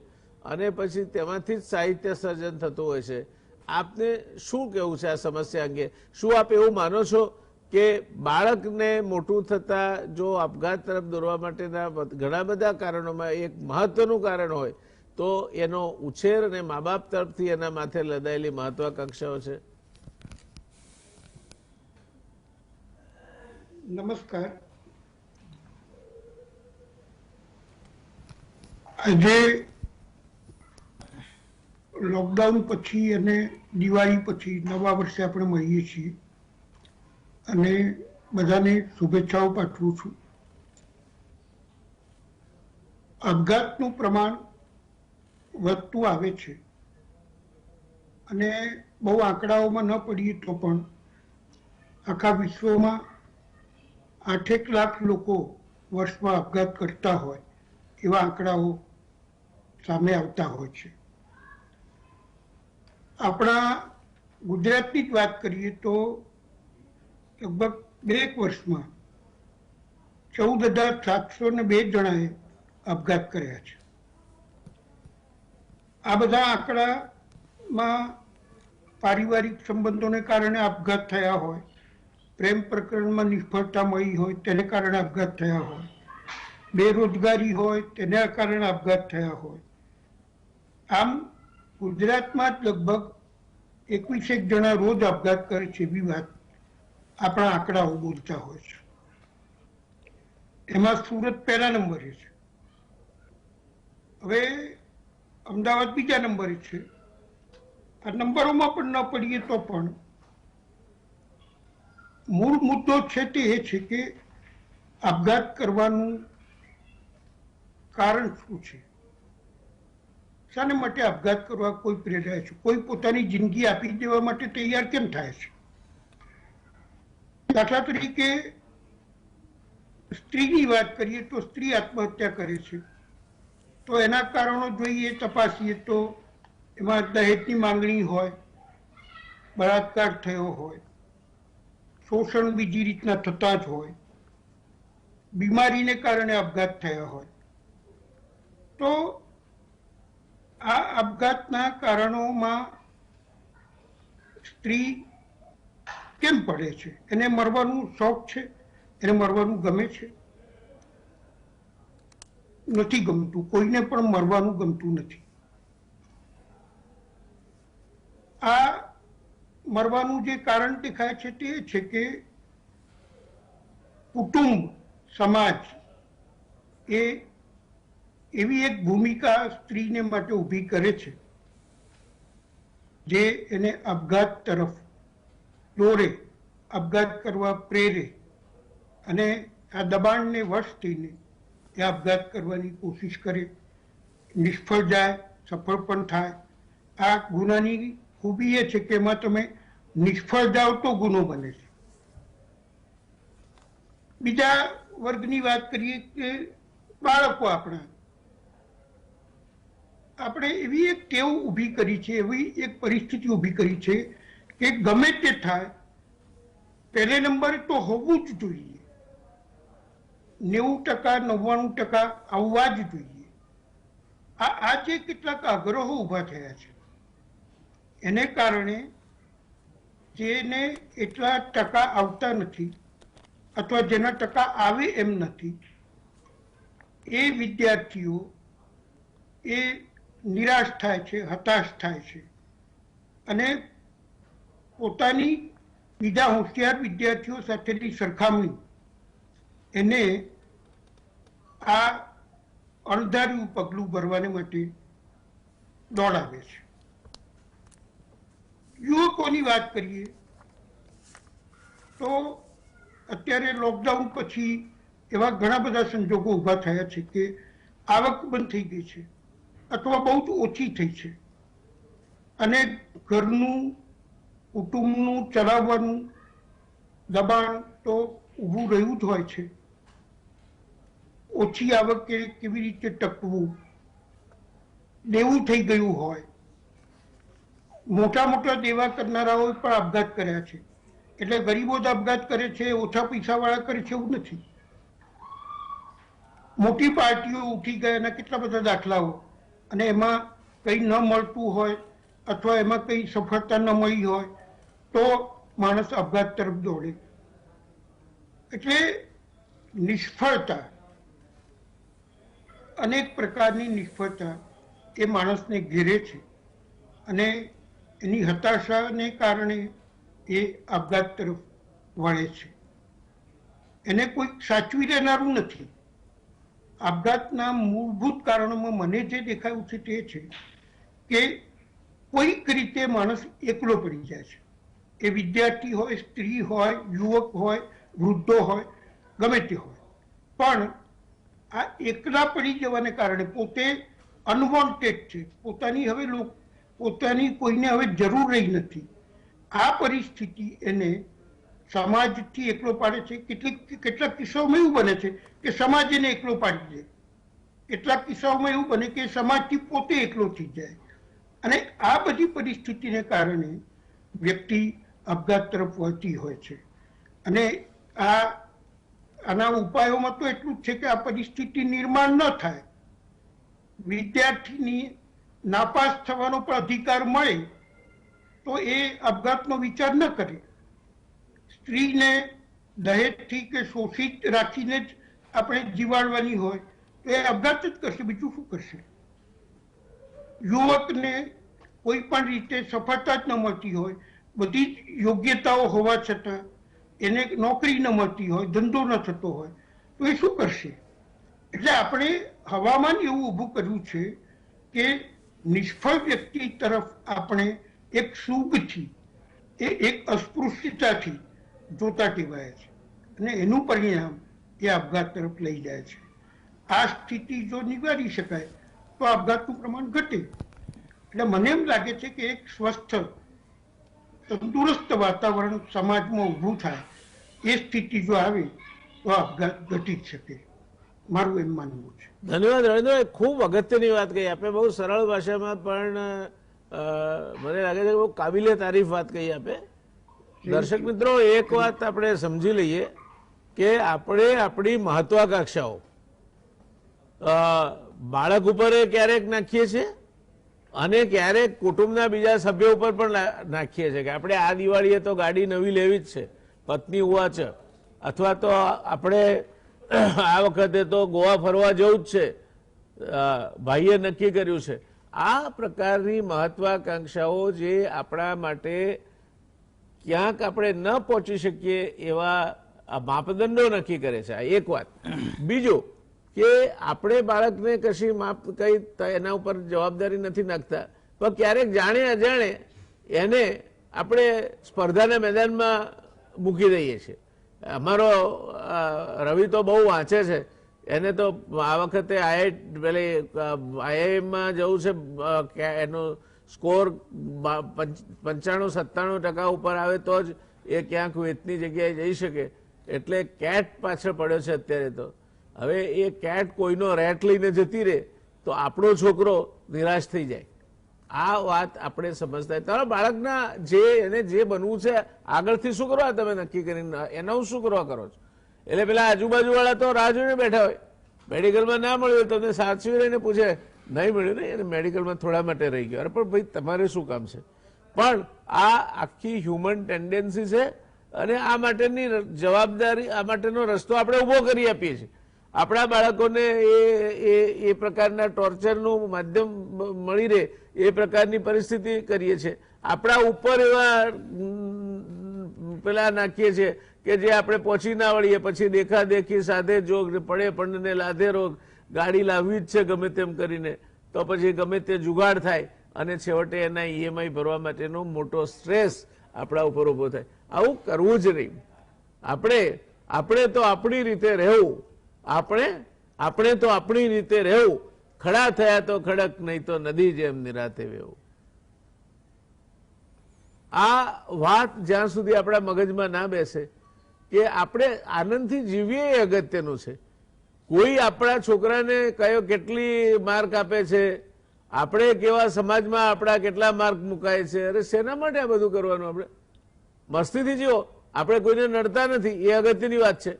અને પછી તેમાંથી જ સાહિત્ય સર્જન થતું હોય છે. આપને શું કહેવું છે આ સમસ્યા અંગે? શું આપ એવું માનો છો કે બાળકને મોટું થતા જો આપઘાત તરફ દોરવા માટેના ઘણા બધા કારણોમાં એક મહત્વનું કારણ હોય તો એનો ઉછેર અને મા બાપ તરફથી એના માથે લદાયેલી મહત્વાકાંક્ષાઓ છે. નમસ્કાર. આજે લોકડાઉન પછી અને દિવાળી પછી નવા વર્ષે આપણે મળીએ છીએ અને બધાને શુભેચ્છાઓ પાઠવું છું. આપઘાતનું પ્રમાણ વધતું આવે છે અને બહુ આંકડાઓમાં ન પડીએ તો પણ આખા વિશ્વમાં 8 લાખ લોકો વર્ષમાં આપઘાત કરતા હોય એવા આંકડાઓ સામે આવતા હોય છે. આપણા ગુજરાતની જ વાત કરીએ તો લગભગ 2 વર્ષમાં 14,702 જણાએ આપઘાત કર્યા છે. આ બધા આંકડામાં પારિવારિક સંબંધોને કારણે આપઘાત થયા હોય, પ્રેમ પ્રકરણમાં નિષ્ફળતા મળી હોય તેને કારણે આપઘાત થયા હોય, બેરોજગારી હોય તેના કારણે આપઘાત થયા હોય. આમ ગુજરાતમાં જ લગભગ 21 જણા રોજ આપઘાત કરે છે એવી વાત આપણા આંકડાઓ બોલતા હોય છે. એમાં સુરત પહેલા નંબરે છે. હવે અમદાવાદ બીજા નંબરે છે. આ નંબરોમાં પણ ન પડીએ તો પણ મૂળ મુદ્દો છે તે એ છે કે આપઘાત કરવાનું કારણ શું છે, શાને માટે આપઘાત કરવા કોઈ પ્રેરાય છે, કોઈ પોતાની જિંદગી આપી દેવા માટે તૈયાર કેમ થાય છે. દાખલા તરીકે સ્ત્રીની વાત કરીએ તો સ્ત્રી આત્મહત્યા કરે છે તો એના કારણો જોઈએ તપાસીએ તો એમાં દહેજની માંગણી હોય, બળાત્કાર થયો હોય, શોષણ બીજી રીતના થતા જ હોય, બીમારીને કારણે આપઘાત થયા હોય. તો આ આપઘાતના કારણોમાં સ્ત્રી કેમ પડે છે? એને મરવાનું શોખ છે? એને મરવાનું ગમે છે? નથી ગમતું. કોઈને પણ મરવાનું ગમતું નથી. આ મરવાનું જે કારણ દેખાય છે તે છે કે કુટુંબ, સમાજ એ એવી એક ભૂમિકા સ્ત્રીને માટે ઊભી કરે છે જે એને આપઘાત તરફ દોરે, આપઘાત કરવા પ્રેરે અને આ દબાણને વશ થઈને એ આપઘાત કરવાની કોશિશ કરે, નિષ્ફળ જાય, સફળ પણ થાય. આ ગુનાની ખૂબી એ છે કે એમાં તમે નિષ્ફળ જાઓ તો ગુનો બને છે. બીજા વર્ગની વાત કરીએ કે બાળકો આપણે એવી એક ટેવ ઊભી કરી છે, એવી એક પરિસ્થિતિ ઊભી કરી છે કે ગમે તે થાય પહેલે નંબરે તો હોવું જ જોઈએ, 90%, 99% આવવા જ જોઈએ. આ જે કેટલાક આગ્રહો ઊભા થયા છે એને કારણે જેને એટલા ટકા આવતા નથી અથવા જેના ટકા આવે એમ નથી એ વિદ્યાર્થીઓ એ નિરાશ થાય છે, હતાશ થાય છે અને પોતાની બીજા હોશિયાર વિદ્યાર્થીઓ સાથેની સરખામણી એને આ અણધાર્યું પગલું ભરવાને માટે દોડાવે છે. યુવકોની વાત કરીએ તો અત્યારે લોકડાઉન પછી એવા ઘણા બધા સંજોગો ઊભા થયા છે કે આવક બંધ થઈ ગઈ છે અથવા બહુ જ ઓછી થઈ છે અને ઘરનું, કુટુંબનું ચલાવવાનું દબાણ તો ઊભું રહ્યું જ હોય છે. ઓછી આવકે કેવી રીતે ટકવું, દેવું થઈ ગયું હોય. મોટા મોટા દેવા કરનારાઓએ પણ આપઘાત કર્યા છે. એટલે ગરીબો જ આપઘાત કરે છે, ઓછા પૈસાવાળા કરે છે એવું નથી. મોટી પાર્ટીઓ ઉઠી ગયાના કેટલા બધા દાખલાઓ અને એમાં કંઈ ન મળતું હોય અથવા એમાં કંઈ સફળતા ન મળી હોય તો માણસ આપઘાત તરફ દોડે. એટલે નિષ્ફળતા, અનેક પ્રકારની નિષ્ફળતા એ માણસને ઘેરે છે અને એની હતાશાને કારણે એ આપઘાત તરફ વળે છે. એને કોઈ સાચવી રહેનારું નથી. આપઘાતના મૂળભૂત કારણોમાં મને જે દેખાયું છે તે છે કે કોઈક રીતે માણસ એકલો પડી જાય છે. એ વિદ્યાર્થી હોય, સ્ત્રી હોય, યુવક હોય, વૃદ્ધો હોય, ગમે તે હોય, પણ આ એકલા પડી જવાને કારણે પોતે અનવોન્ટેડ છે, પોતાની કોઈને હવે જરૂર રહી નથી. આ પરિસ્થિતિ એને સમાજથી એકલો પાડે છે. કેટલાક કિસ્સાઓમાં એવું બને છે કે સમાજ એને એકલો પાડી દે, કેટલાક કિસ્સાઓમાં એવું બને કે સમાજથી પોતે એકલો થઈ જાય. અને આ બધી પરિસ્થિતિને કારણે વ્યક્તિ આપઘાત તરફ વળતી હોય છે. અને આના ઉપાયોમાં તો એટલું જ છે કે આ પરિસ્થિતિ નિર્માણ ન થાય. વિદ્યાર્થીની નાપાસ થવાનો પણ અધિકાર મળે તો એ આપઘાતનો વિચાર ન કરે. સ્ત્રીને દહેજથી કે શોષિત રાખીને જ આપણે જીવાડવાની હોય તો એ આપઘાત જ કરશે, બીજું શું કરશે. યુવકને કોઈ પણ રીતે સફળતા જ ન મળતી હોય, બધી જ યોગ્યતાઓ હોવા છતાં એને નોકરી ન મળતી હોય, ધંધો ન થતો હોય તો એ શું કરશે. એટલે આપણે હવામાન એવું ઊભું કર્યું છે કે નિષ્ફળ વ્યક્તિ તરફ આપણે એક સુગથી, એક અસ્પૃશ્યતાથી જોતા ટેવાયા છે અને એનું પરિણામ એ આપઘાત તરફ લઈ જાય છે. આ સ્થિતિ જો નિવારી શકાય તો આપઘાતનું પ્રમાણ ઘટે. એટલે મને એમ લાગે છે કે એક સ્વસ્થ, તંદુરસ્ત વાતાવરણ સમાજમાં ઊભું થાય, એ સ્થિતિ જો આવે તો આપઘાત ઘટી જ શકે, મારું એમ માનવું છે. ધન્યવાદ રવિન્દ્ર, ખૂબ અગત્યની વાત કહી આપે, બહુ સરળ ભાષામાં, પણ મને લાગે છે કે બહુ કાબિલે તારીફ વાત કહી આપે. દર્શક મિત્રો, એક વાત આપણે સમજી લઈએ કે આપણે આપણી મહત્વાકાંક્ષાઓ બાળક ઉપર ક્યારેક નાખીએ છીએ અને ક્યારેક કુટુંબના બીજા સભ્યો ઉપર પણ નાખીએ છીએ કે આપણે આ દિવાળીએ તો ગાડી નવી લેવી જ છે, પત્ની હોવા છે, અથવા તો આપણે આ વખતે તો ગોવા ફરવા જવું જ છે, ભાઈએ નક્કી કર્યું છે. આ પ્રકારની મહત્વાકાંક્ષાઓ જે આપણા માટે ક્યાંક આપણે ન પહોંચી શકીએ એવા માપદંડો નક્કી કરે છે. આ એક વાત. બીજું કે આપણે બાળકને કઈ એના ઉપર જવાબદારી નથી નાખતા, પણ ક્યારેક જાણે અજાણે એને આપણે સ્પર્ધાના મેદાનમાં મૂકી દઈએ છીએ. અમારો રવિ તો બહુ વાંચે છે, એને તો આ વખતે આઈઆઈએમમાં જવું છે, એનો સ્કોર 95-97% ઉપર આવે તો જ એ ક્યાંક વેતની જગ્યાએ જઈ શકે. એટલે કેટ પાછળ પડ્યો છે અત્યારે. તો હવે એ કેટ કોઈનો રેટ લઈને જતી રહે તો આપણો છોકરો નિરાશ થઈ જાય. આ વાત આપણે સમજતા. તારા બાળકના એને જે બનવું છે આગળથી શું કરવા તમે નક્કી કરીને એનાઉન્સ શું કરવા કરો છો? એટલે પેલા આજુબાજુ વાળા તો રાહ જોઈને બેઠા હોય, મેડિકલમાં ના મળ્યું તમને સાચવી રહીને પૂછે, નહીં મળ્યું ને, એને મેડિકલમાં થોડા માટે રહી ગયો. અરે પણ ભાઈ તમારે શું કામ છે? પણ આ આખી હ્યુમન ટેન્ડન્સી છે અને આ માટેની જવાબદારી, આ માટેનો રસ્તો આપણે ઊભો કરી આપીએ છીએ. આપણા બાળકોને એ પ્રકારના ટોર્ચરનું માધ્યમ મળી રહે એ પ્રકારની પરિસ્થિતિ કરીએ છીએ. આપણા ઉપર એવા પેલા નાખીએ છીએ કે જે આપણે પહોંચી ના વળીએ, પછી દેખાદેખી સાથે જોગ, પડે પણને લાધે રોગ, ગાડી લાવવી જ છે ગમે તેમ કરીને, તો પછી ગમે તે જુગાડ થાય અને છેવટે એના ઈએમઆઈ ભરવા માટેનો મોટો સ્ટ્રેસ આપણા ઉપર ઉભો થાય. આવું કરવું જ નહીં. આપણે તો આપણી રીતે રહેવું, આપણે તો આપણી રીતે રહેવું, ખડા થયા તો ખડક, નહીં તો નદી જેમ નિરાતે વહેવું. આ વાત જ્યાં સુધી આપણા મગજમાં ના બેસે કે આપણે આનંદથી જીવીએ એ અગત્યનું છે. કોઈ આપણા છોકરાને કયો કેટલી માર્ક આપે છે, આપણે કેવા સમાજમાં આપણા કેટલા માર્ક મુકાય છે, અરે શેના માટે આ બધું કરવાનું? આપણે મસ્તીથી જીવો, આપણે કોઈને નડતા નથી, એ અગત્યની વાત છે.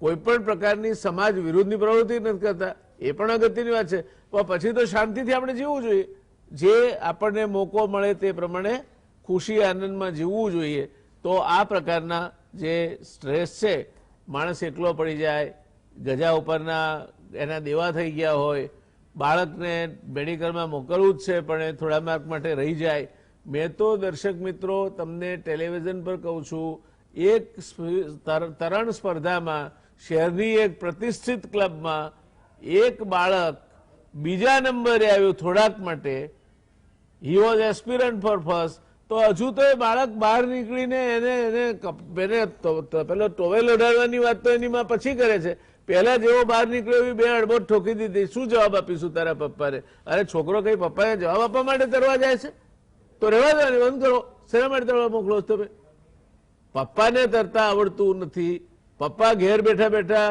કોઈ પણ પ્રકારની સમાજ વિરુદ્ધની પ્રવૃત્તિ નથી કરતા, એ પણ અગત્યની વાત છે. પણ પછી તો શાંતિથી આપણે જીવવું જોઈએ. જે આપણને મોકો મળે તે પ્રમાણે ખુશી આનંદમાં જીવવું જોઈએ. તો આ પ્રકારના જે સ્ટ્રેસ છે, માણસ એકલો પડી જાય, ગજા ઉપરના એના દેવા થઈ ગયા હોય, બાળકને મેડિકલમાં મોકલવું જ છે પણ એ થોડા માર્ક માટે રહી જાય. મેં તો દર્શક મિત્રો તમને ટેલિવિઝન પર કહું છું, એક તરણ સ્પર્ધામાં શહેરની એક પ્રતિષ્ઠિત ક્લબમાં એક બાળક બીજા નંબરે આવ્યું થોડાક માટે, he was aspirant for first, તો હજુ તો એ બાળક બહાર નીકળીને એને પેલો ટોવેલ ઓઢાડવાની વાત તો એની માં પછી કરે છે. પહેલા જેવો બહાર નીકળ્યો એવી બે અડબોટ ઠોકી દીધી. શું જવાબ આપીશું તારા પપ્પાને? અરે છોકરો કઈ પપ્પાને જવાબ આપવા માટે તરવા જાય છે તો રહેવા દો, બંધ કરો. શેના માટે તરવા મોકલો છો તમે? પપ્પાને તરતા આવડતું નથી, પપ્પા ઘેર બેઠા બેઠા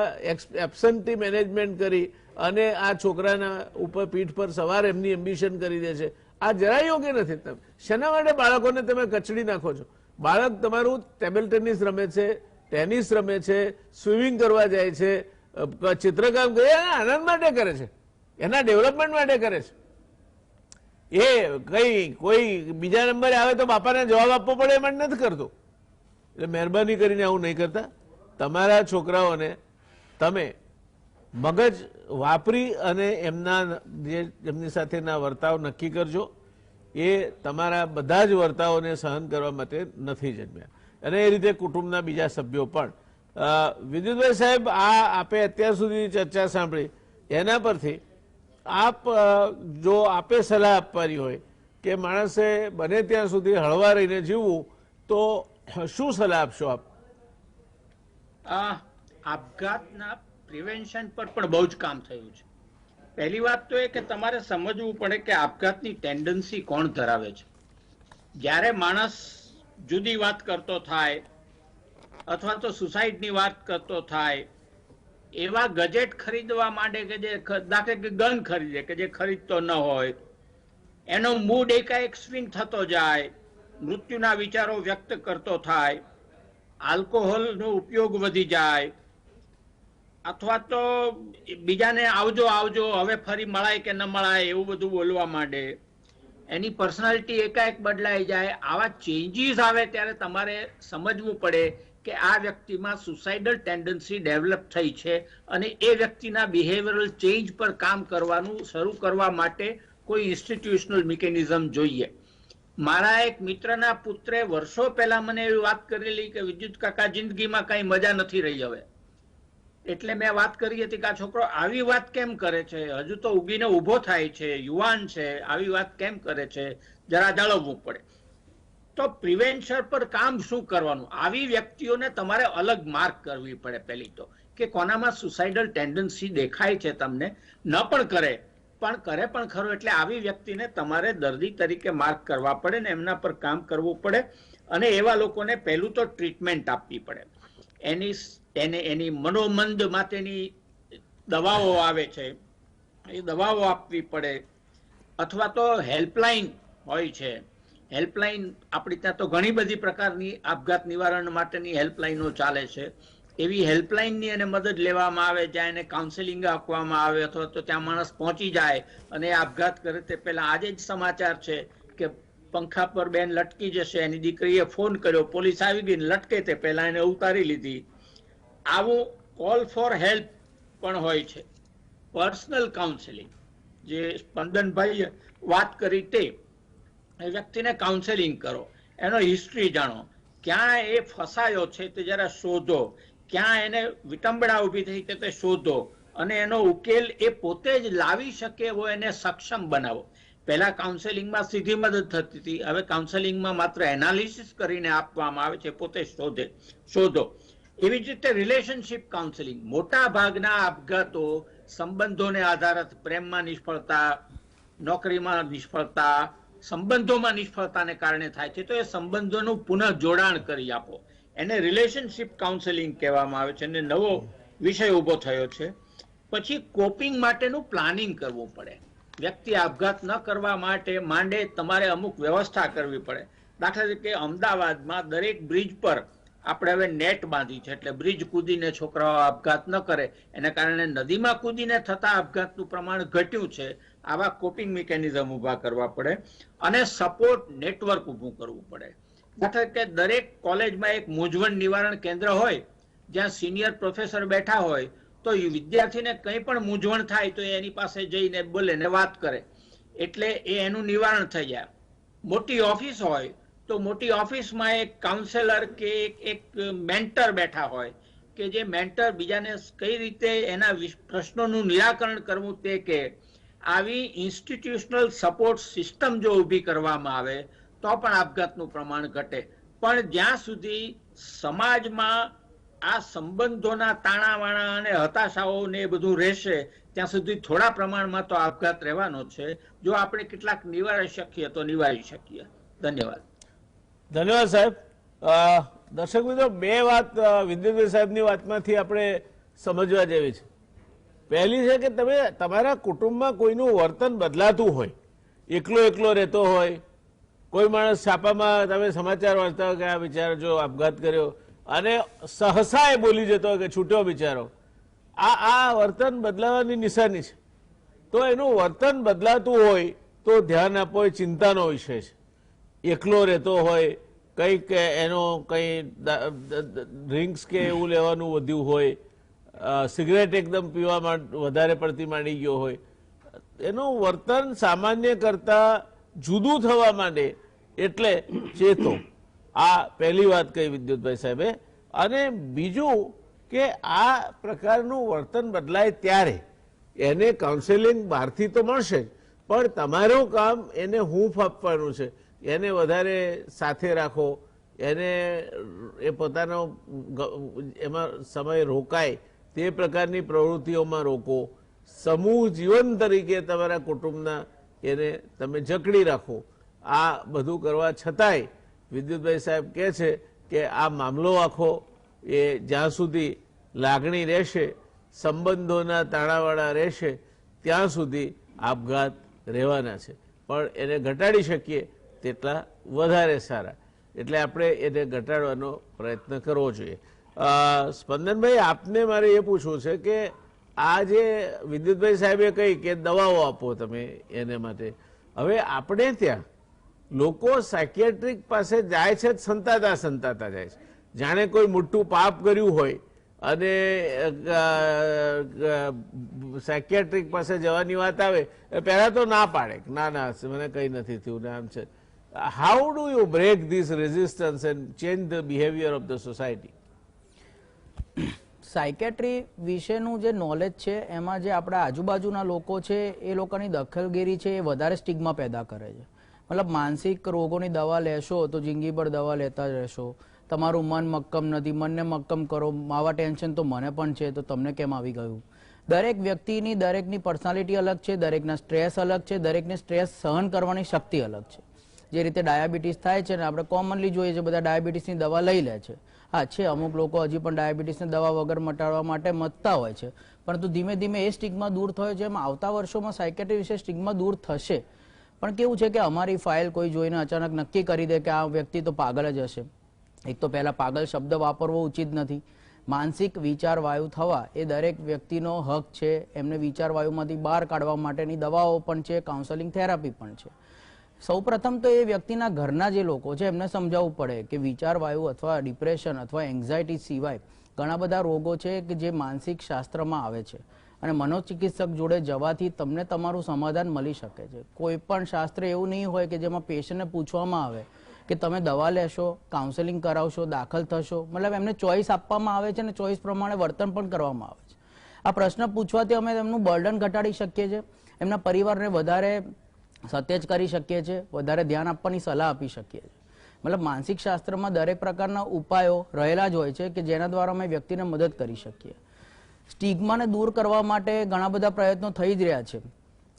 એબસન્ટી મેનેજમેન્ટ કરી અને આ છોકરાના ઉપર પીઠ પર સવાર એમની એમ્બિશન કરી દે છે. આ જરાય યોગ્ય નથી. તમે શેના માટે બાળકોને તમે કચડી નાખો છો? બાળક તમારું ટેબલ ટેનિસ રમે છે, ટેનિસ રમે છે, સ્વિમિંગ કરવા જાય છે, ચિત્રકામ કરે, એના આનંદ માટે કરે છે, એના ડેવલપમેન્ટ માટે કરે છે. એ કઈ કોઈ બીજા નંબરે આવે તો બાપાને જવાબ આપવો પડે એ માટે નથી કરતો. એટલે મહેરબાની કરીને આવું નહીં કરતા. તમારા છોકરાઓને તમે મગજ વાપરી અને એમની સાથેના વર્તાવ નક્કી કરજો. એ તમારા બધા જ વર્તાવોને સહન કરવા માટે નથી જન્મ્યા. અને એ રીતે કુટુંબના બીજા સભ્યો પણ. વિદ્યુતભાઈ સાહેબ, આપે અત્યાર સુધી ચર્ચા સાંભળી, એના પરથી આપ જો આપે સલાહ આપવાની હોય કે માણસે બને ત્યાં સુધી હળવા રહીને જીવવું, તો શું સલાહ આપશો આપ? આપઘાતના પ્રિવેન્શન પર પણ બહુ જ કામ થયું છે. પહેલી વાત તો એ કે તમારે સમજવું પડે કે આપઘાતની ટેન્ડન્સી કોણ ધરાવે છે. જ્યારે માણસ જુદી વાત કરતો થાય અથવા તો સુસાઇડની વાત કરતો થાય, એવા ગજેટ ખરીદવા માંડે કે જે દાખલે કે ગન ખરીદે કે જે ખરીદતો ન હોય, એનો મૂડ એકાએક સ્વિંગ થતો જાય, મૃત્યુના વિચારો વ્યક્ત કરતો થાય, આલ્કોહોલનો ઉપયોગ વધી જાય, અથવા તો બીજાને આવજો આવજો હવે ફરી મળાય કે ન મળાય એવું બધું બોલવા માંડે, એની પર્સનાલિટી એકાએક બદલાઈ જાય. આવા ચેન્જીસ આવે ત્યારે તમારે સમજવું પડે કે આ વ્યક્તિમાં સુસાઇડલ ટેન્ડન્સી ડેવલપ થઈ છે અને એ વ્યક્તિના બિહેવિયરલ ચેન્જ પર કામ કરવાનું શરૂ કરવા માટે કોઈ ઇન્સ્ટિટ્યુશનલ મિકેનિઝમ જોઈએ. મારા એક મિત્રના પુત્રે વર્ષો પહેલા મને એવી વાત કરેલી કે વિદ્યુત કાકા, જિંદગીમાં કઈ મજા નથી રહી હવે. એટલે મેં વાત કરી હતી કે આ છોકરો આવી વાત કેમ કરે છે, હજુ તો ઉગીને ઉભો થાય છે, યુવાન છે, આવી વાત કેમ કરે છે, જરા જાળવવું પડે. તો પ્રિવેન્શન પર કામ શું કરવાનું? આવી વ્યક્તિઓને તમારે અલગ માર્ક કરવી પડે. પહેલી તો કે કોનામાં સુસાઇડલ ટેન્ડન્સી દેખાય છે તમને, ન પણ કરે પણ કરે પણ ખરો, એટલે આવી વ્યક્તિને તમારે દર્દી તરીકે માર્ક કરવા પડે ને એમના પર કામ કરવું પડે. અને એવા લોકોને પહેલું તો ટ્રીટમેન્ટ આપવી પડે. એની મનોમંદ માટેની દવાઓ આવે છે, એ દવાઓ આપવી પડે. અથવા તો હેલ્પલાઇન હોય છે. હેલ્પલાઇન આપણી ત્યાં તો ઘણી બધી પ્રકારની આપઘાત નિવારણ માટેની હેલ્પલાઇનો ચાલે છે. એવી હેલ્પલાઇનની એને મદદ લેવામાં આવે, જ્યાં એને કાઉન્સેલિંગ આપવામાં આવે, અથવા તો ત્યાં માણસ પહોંચી જાય અને આપઘાત કરે તે પહેલા. આજે જ સમાચાર છે કે પંખા પર બેન લટકી જશે, એની દીકરીએ ફોન કર્યો, પોલીસ આવી ગઈ, લટકે તે પહેલા એને ઉતારી લીધી. આવું કોલ ફોર હેલ્પ પણ હોય છે. પર્સનલ કાઉન્સેલિંગ જે સ્પંદનભાઈએ વાત કરી, તે વ્યક્તિને કાઉન્સેલિંગ કરો, એનો હિસ્ટ્રી જાણો, ક્યાં એ ફસાયો છે તે જરા શોધો, ક્યાં એને વિટંબણા ઊભી થઈ છે તે શોધો, અને એનો ઉકેલ એ પોતે જ લાવી શકે એવો એને સક્ષમ બનાવો. પહેલા કાઉન્સેલિંગમાં સીધી મદદ થતી હતી, હવે કાઉન્સેલિંગમાં માત્ર એનાલિસિસ કરીને આપવામાં આવે છે, પોતે શોધો. એવી જ રીતે રિલેશનશિપ કાઉન્સેલિંગ. મોટા ભાગના આપઘાતો સંબંધોને આધારિત, પ્રેમમાં નિષ્ફળતા, નોકરીમાં નિષ્ફળતા, સંબંધોમાં નિષ્ફળતાને કારણે થાય છે. તો એ સંબંધોનું પુનઃ જોડાણ કરી આપો, એને રિલેશનશિપ કાઉન્સેલિંગ કહેવામાં આવે છે. અને નવો વિષય ઉભો થયો છે. પછી કોપિંગ માટેનું પ્લાનિંગ કરવું પડે. વ્યક્તિ આપઘાત ન કરવા માટે માંડે તમારે અમુક વ્યવસ્થા કરવી પડે. દાખલા તરીકે અમદાવાદમાં દરેક બ્રિજ પર આપણે હવે નેટ બાંધી છે, એટલે બ્રિજ કૂદીને છોકરાઓ આપઘાત ન કરે. એના કારણે નદીમાં કૂદીને થતા આપઘાતનું પ્રમાણ ઘટ્યું છે. આવા કોપિંગ મિકેનિઝમ ઉભા કરવા પડે અને સપોર્ટ નેટવર્ક ઊભું કરવું પડે. દાખલા કે દરેક કોલેજમાં એક મૂંઝવણ નિવારણ કેન્દ્ર હોય જ્યાં સિનિયર પ્રોફેસર બેઠા હોય તો વિદ્યાર્થીને કંઈ પણ મૂંઝવણ થાય તો એની પાસે જઈને બોલે ને વાત કરે, એટલે એનું નિવારણ થઈ જાય. મોટી ઓફિસ હોય તો મોટી ઓફિસમાં એક કાઉન્સેલર કે એક મેન્ટર બેઠા હોય કે જે મેન્ટર બીજાને કઈ રીતે એના પ્રશ્નોનું નિરાકરણ કરવું તે કે આવી ઇન્સ્ટિટ્યુશનલ સપોર્ટ સિસ્ટમ જો ઊભી કરવામાં આવે તો પણ આપઘાતનું પ્રમાણ ઘટે. પણ જ્યાં સુધી સમાજમાં આ સંબંધોના તાણાવાણા અને હતાશાઓ ને એ બધું રહેશે ત્યાં સુધી થોડા પ્રમાણમાં તો આપઘાત રહેવાનો છે. જો આપણે કેટલાક નિવારી શકીએ તો નિવારી શકીએ. ધન્યવાદ. ધન્યવાદ સાહેબ. દર્શક મિત્રો, બે વાત વિદ્યુતભાઈ સાહેબની વાતમાંથી આપણે સમજવા જેવી છે. પહેલી છે કે તમે તમારા કુટુંબમાં કોઈનું વર્તન બદલાતું હોય, એકલો રહેતો હોય, કોઈ માણસ છાપામાં તમે સમાચાર વાંચતા હોય કે આ બિચારો જો આપઘાત કર્યો અને સહસા એ બોલી જતો હોય કે છૂટ્યો બિચારો, આ વર્તન બદલાવાની નિશાની છે. તો એનું વર્તન બદલાતું હોય તો ધ્યાન આપો, એ ચિંતાનો વિષય છે. એકલો રહેતો હોય, કંઈક એનો કંઈ ડ્રિંક્સ કે એવું લેવાનું વધ્યું હોય, સિગરેટ એકદમ પીવામાં વધારે પડતી માંડી ગયો હોય, એનું વર્તન સામાન્ય કરતા જુદું થવા માંડે એટલે ચેતો. આ પહેલી વાત કહી વિદ્યુતભાઈ સાહેબે. અને બીજું કે આ પ્રકારનું વર્તન બદલાય ત્યારે એને કાઉન્સેલિંગ બહારથી તો મળશે જ, પણ તમારું કામ એને હૂંફ આપવાનું છે. એને વધારે સાથે રાખો, એને એ પોતાનો એમાં સમય રોકાય તે પ્રકારની પ્રવૃત્તિઓમાં રોકો. સમૂહ જીવન તરીકે તમારા કુટુંબના એને તમે જકડી રાખો. આ બધું કરવા છતાંય વિદ્યુતભાઈ સાહેબ કહે છે કે આ મામલો આખો એ જ્યાં સુધી લાગણી રહેશે, સંબંધોના તાણાવાળા રહેશે, ત્યાં સુધી આપઘાત રહેવાના છે. પણ એને ઘટાડી શકીએ તેટલા વધારે સારા. એટલે આપણે એને ઘટાડવાનો પ્રયત્ન કરવો જોઈએ. સ્પંદનભાઈ, આપને મારે એ પૂછવું છે કે આ જે વિદ્યુતભાઈ સાહેબે કહી કે દવાઓ આપો તમે એને માટે, હવે આપણે ત્યાં લોકો સાયકિયાટ્રિક પાસે જાય છે, સંતાતા જાય છે. જાણે કોઈ મોટું પાપ કર્યું હોય અને સાયકિયાટ્રિક પાસે જવાની વાત આવે પહેલા તો ના પાડે, ના મને કંઈ નથી થયું ને આમ છે. How do you break this resistance and change the behaviour of the society? Psychiatry વિશેનું જે નોલેજ છે એમાં જે આપણા આજુબાજુના લોકો છે એ લોકોની દખલગીરી છે એ વધારે સ્ટિગ્મા પેદા કરે છે. મતલબ માનસિક રોગોની દવા લેશો તો જિંદગીભર દવા લેતા જ રહેશો. તમારું મન મક્કમ નથી, મનને મક્કમ કરો. આવા ટેન્શન તો મને પણ છે તો તમને કેમ આવી ગયું? દરેક વ્યક્તિની દરેકની પર્સનાલિટી અલગ છે, દરેકના સ્ટ્રેસ અલગ છે, દરેકને સ્ટ્રેસ સહન કરવાની શક્તિ અલગ છે. જે રીતે ડાયાબિટીસ થાય છે ને આપણે કોમનલી જોઈએ છે બધા ડાયાબિટીસની દવા લઈ લે છે. હા છે, અમુક લોકો હજી પણ ડાયાબિટીસની દવા વગર મટાડવા માટે મથતા હોય છે, પરંતુ ધીમે ધીમે એ સ્ટિગ્મા દૂર થયો છે. એમ આવતા વર્ષોમાં સાયકેટ્રી વિશે સ્ટિગ્મા દૂર થશે. પણ કેવું છે કે અમારી ફાઇલ કોઈ જોઈને અચાનક નક્કી કરી દે કે આ વ્યક્તિ તો પાગલ જ હશે. એક તો પહેલા પાગલ શબ્દ વાપરવો ઉચિત નથી. માનસિક વિચાર વાયુ થવા એ દરેક વ્યક્તિનો હક છે. એમને વિચાર વાયુમાંથી બહાર કાઢવા માટેની દવાઓ પણ છે, કાઉન્સેલિંગ થેરાપી પણ છે. સૌપ્રથમ તો એ વ્યક્તિના ઘરના જે લોકો છે એમને સમજાવવું પડે કે વિચાર વાયુ અથવા ડિપ્રેશન અથવા એન્ઝાયટી સિવાય ઘણા બધા રોગો છે કે જે માનસિક શાસ્ત્રમાં આવે છે અને મનોચિકિત્સક જોડે જવાથી તમને તમારું સમાધાન મળી શકે છે. કોઈ પણ શાસ્ત્ર એવું નહીં હોય કે જેમાં પેશન્ટને પૂછવામાં આવે કે તમે દવા લેશો, કાઉન્સેલિંગ કરાવશો, દાખલ થશો. મતલબ એમને ચોઈસ આપવામાં આવે છે અને ચોઈસ પ્રમાણે વર્તન પણ કરવામાં આવે છે. આ પ્રશ્ન પૂછવાથી અમે એમનું બર્ડન ઘટાડી શકીએ છીએ, એમના પરિવારને વધારે સતેજ કરી શકીએ છીએ, વધારે ધ્યાન આપવાની સલાહ આપી શકીએ છીએ. મતલબ માનસિક શાસ્ત્રમાં દરેક પ્રકારના ઉપાયો રહેલા જ હોય છે કે જેના દ્વારા અમે વ્યક્તિને મદદ કરી શકીએ. સ્ટિગ્માને દૂર કરવા માટે ઘણા બધા પ્રયત્નો થઈ જ રહ્યા છે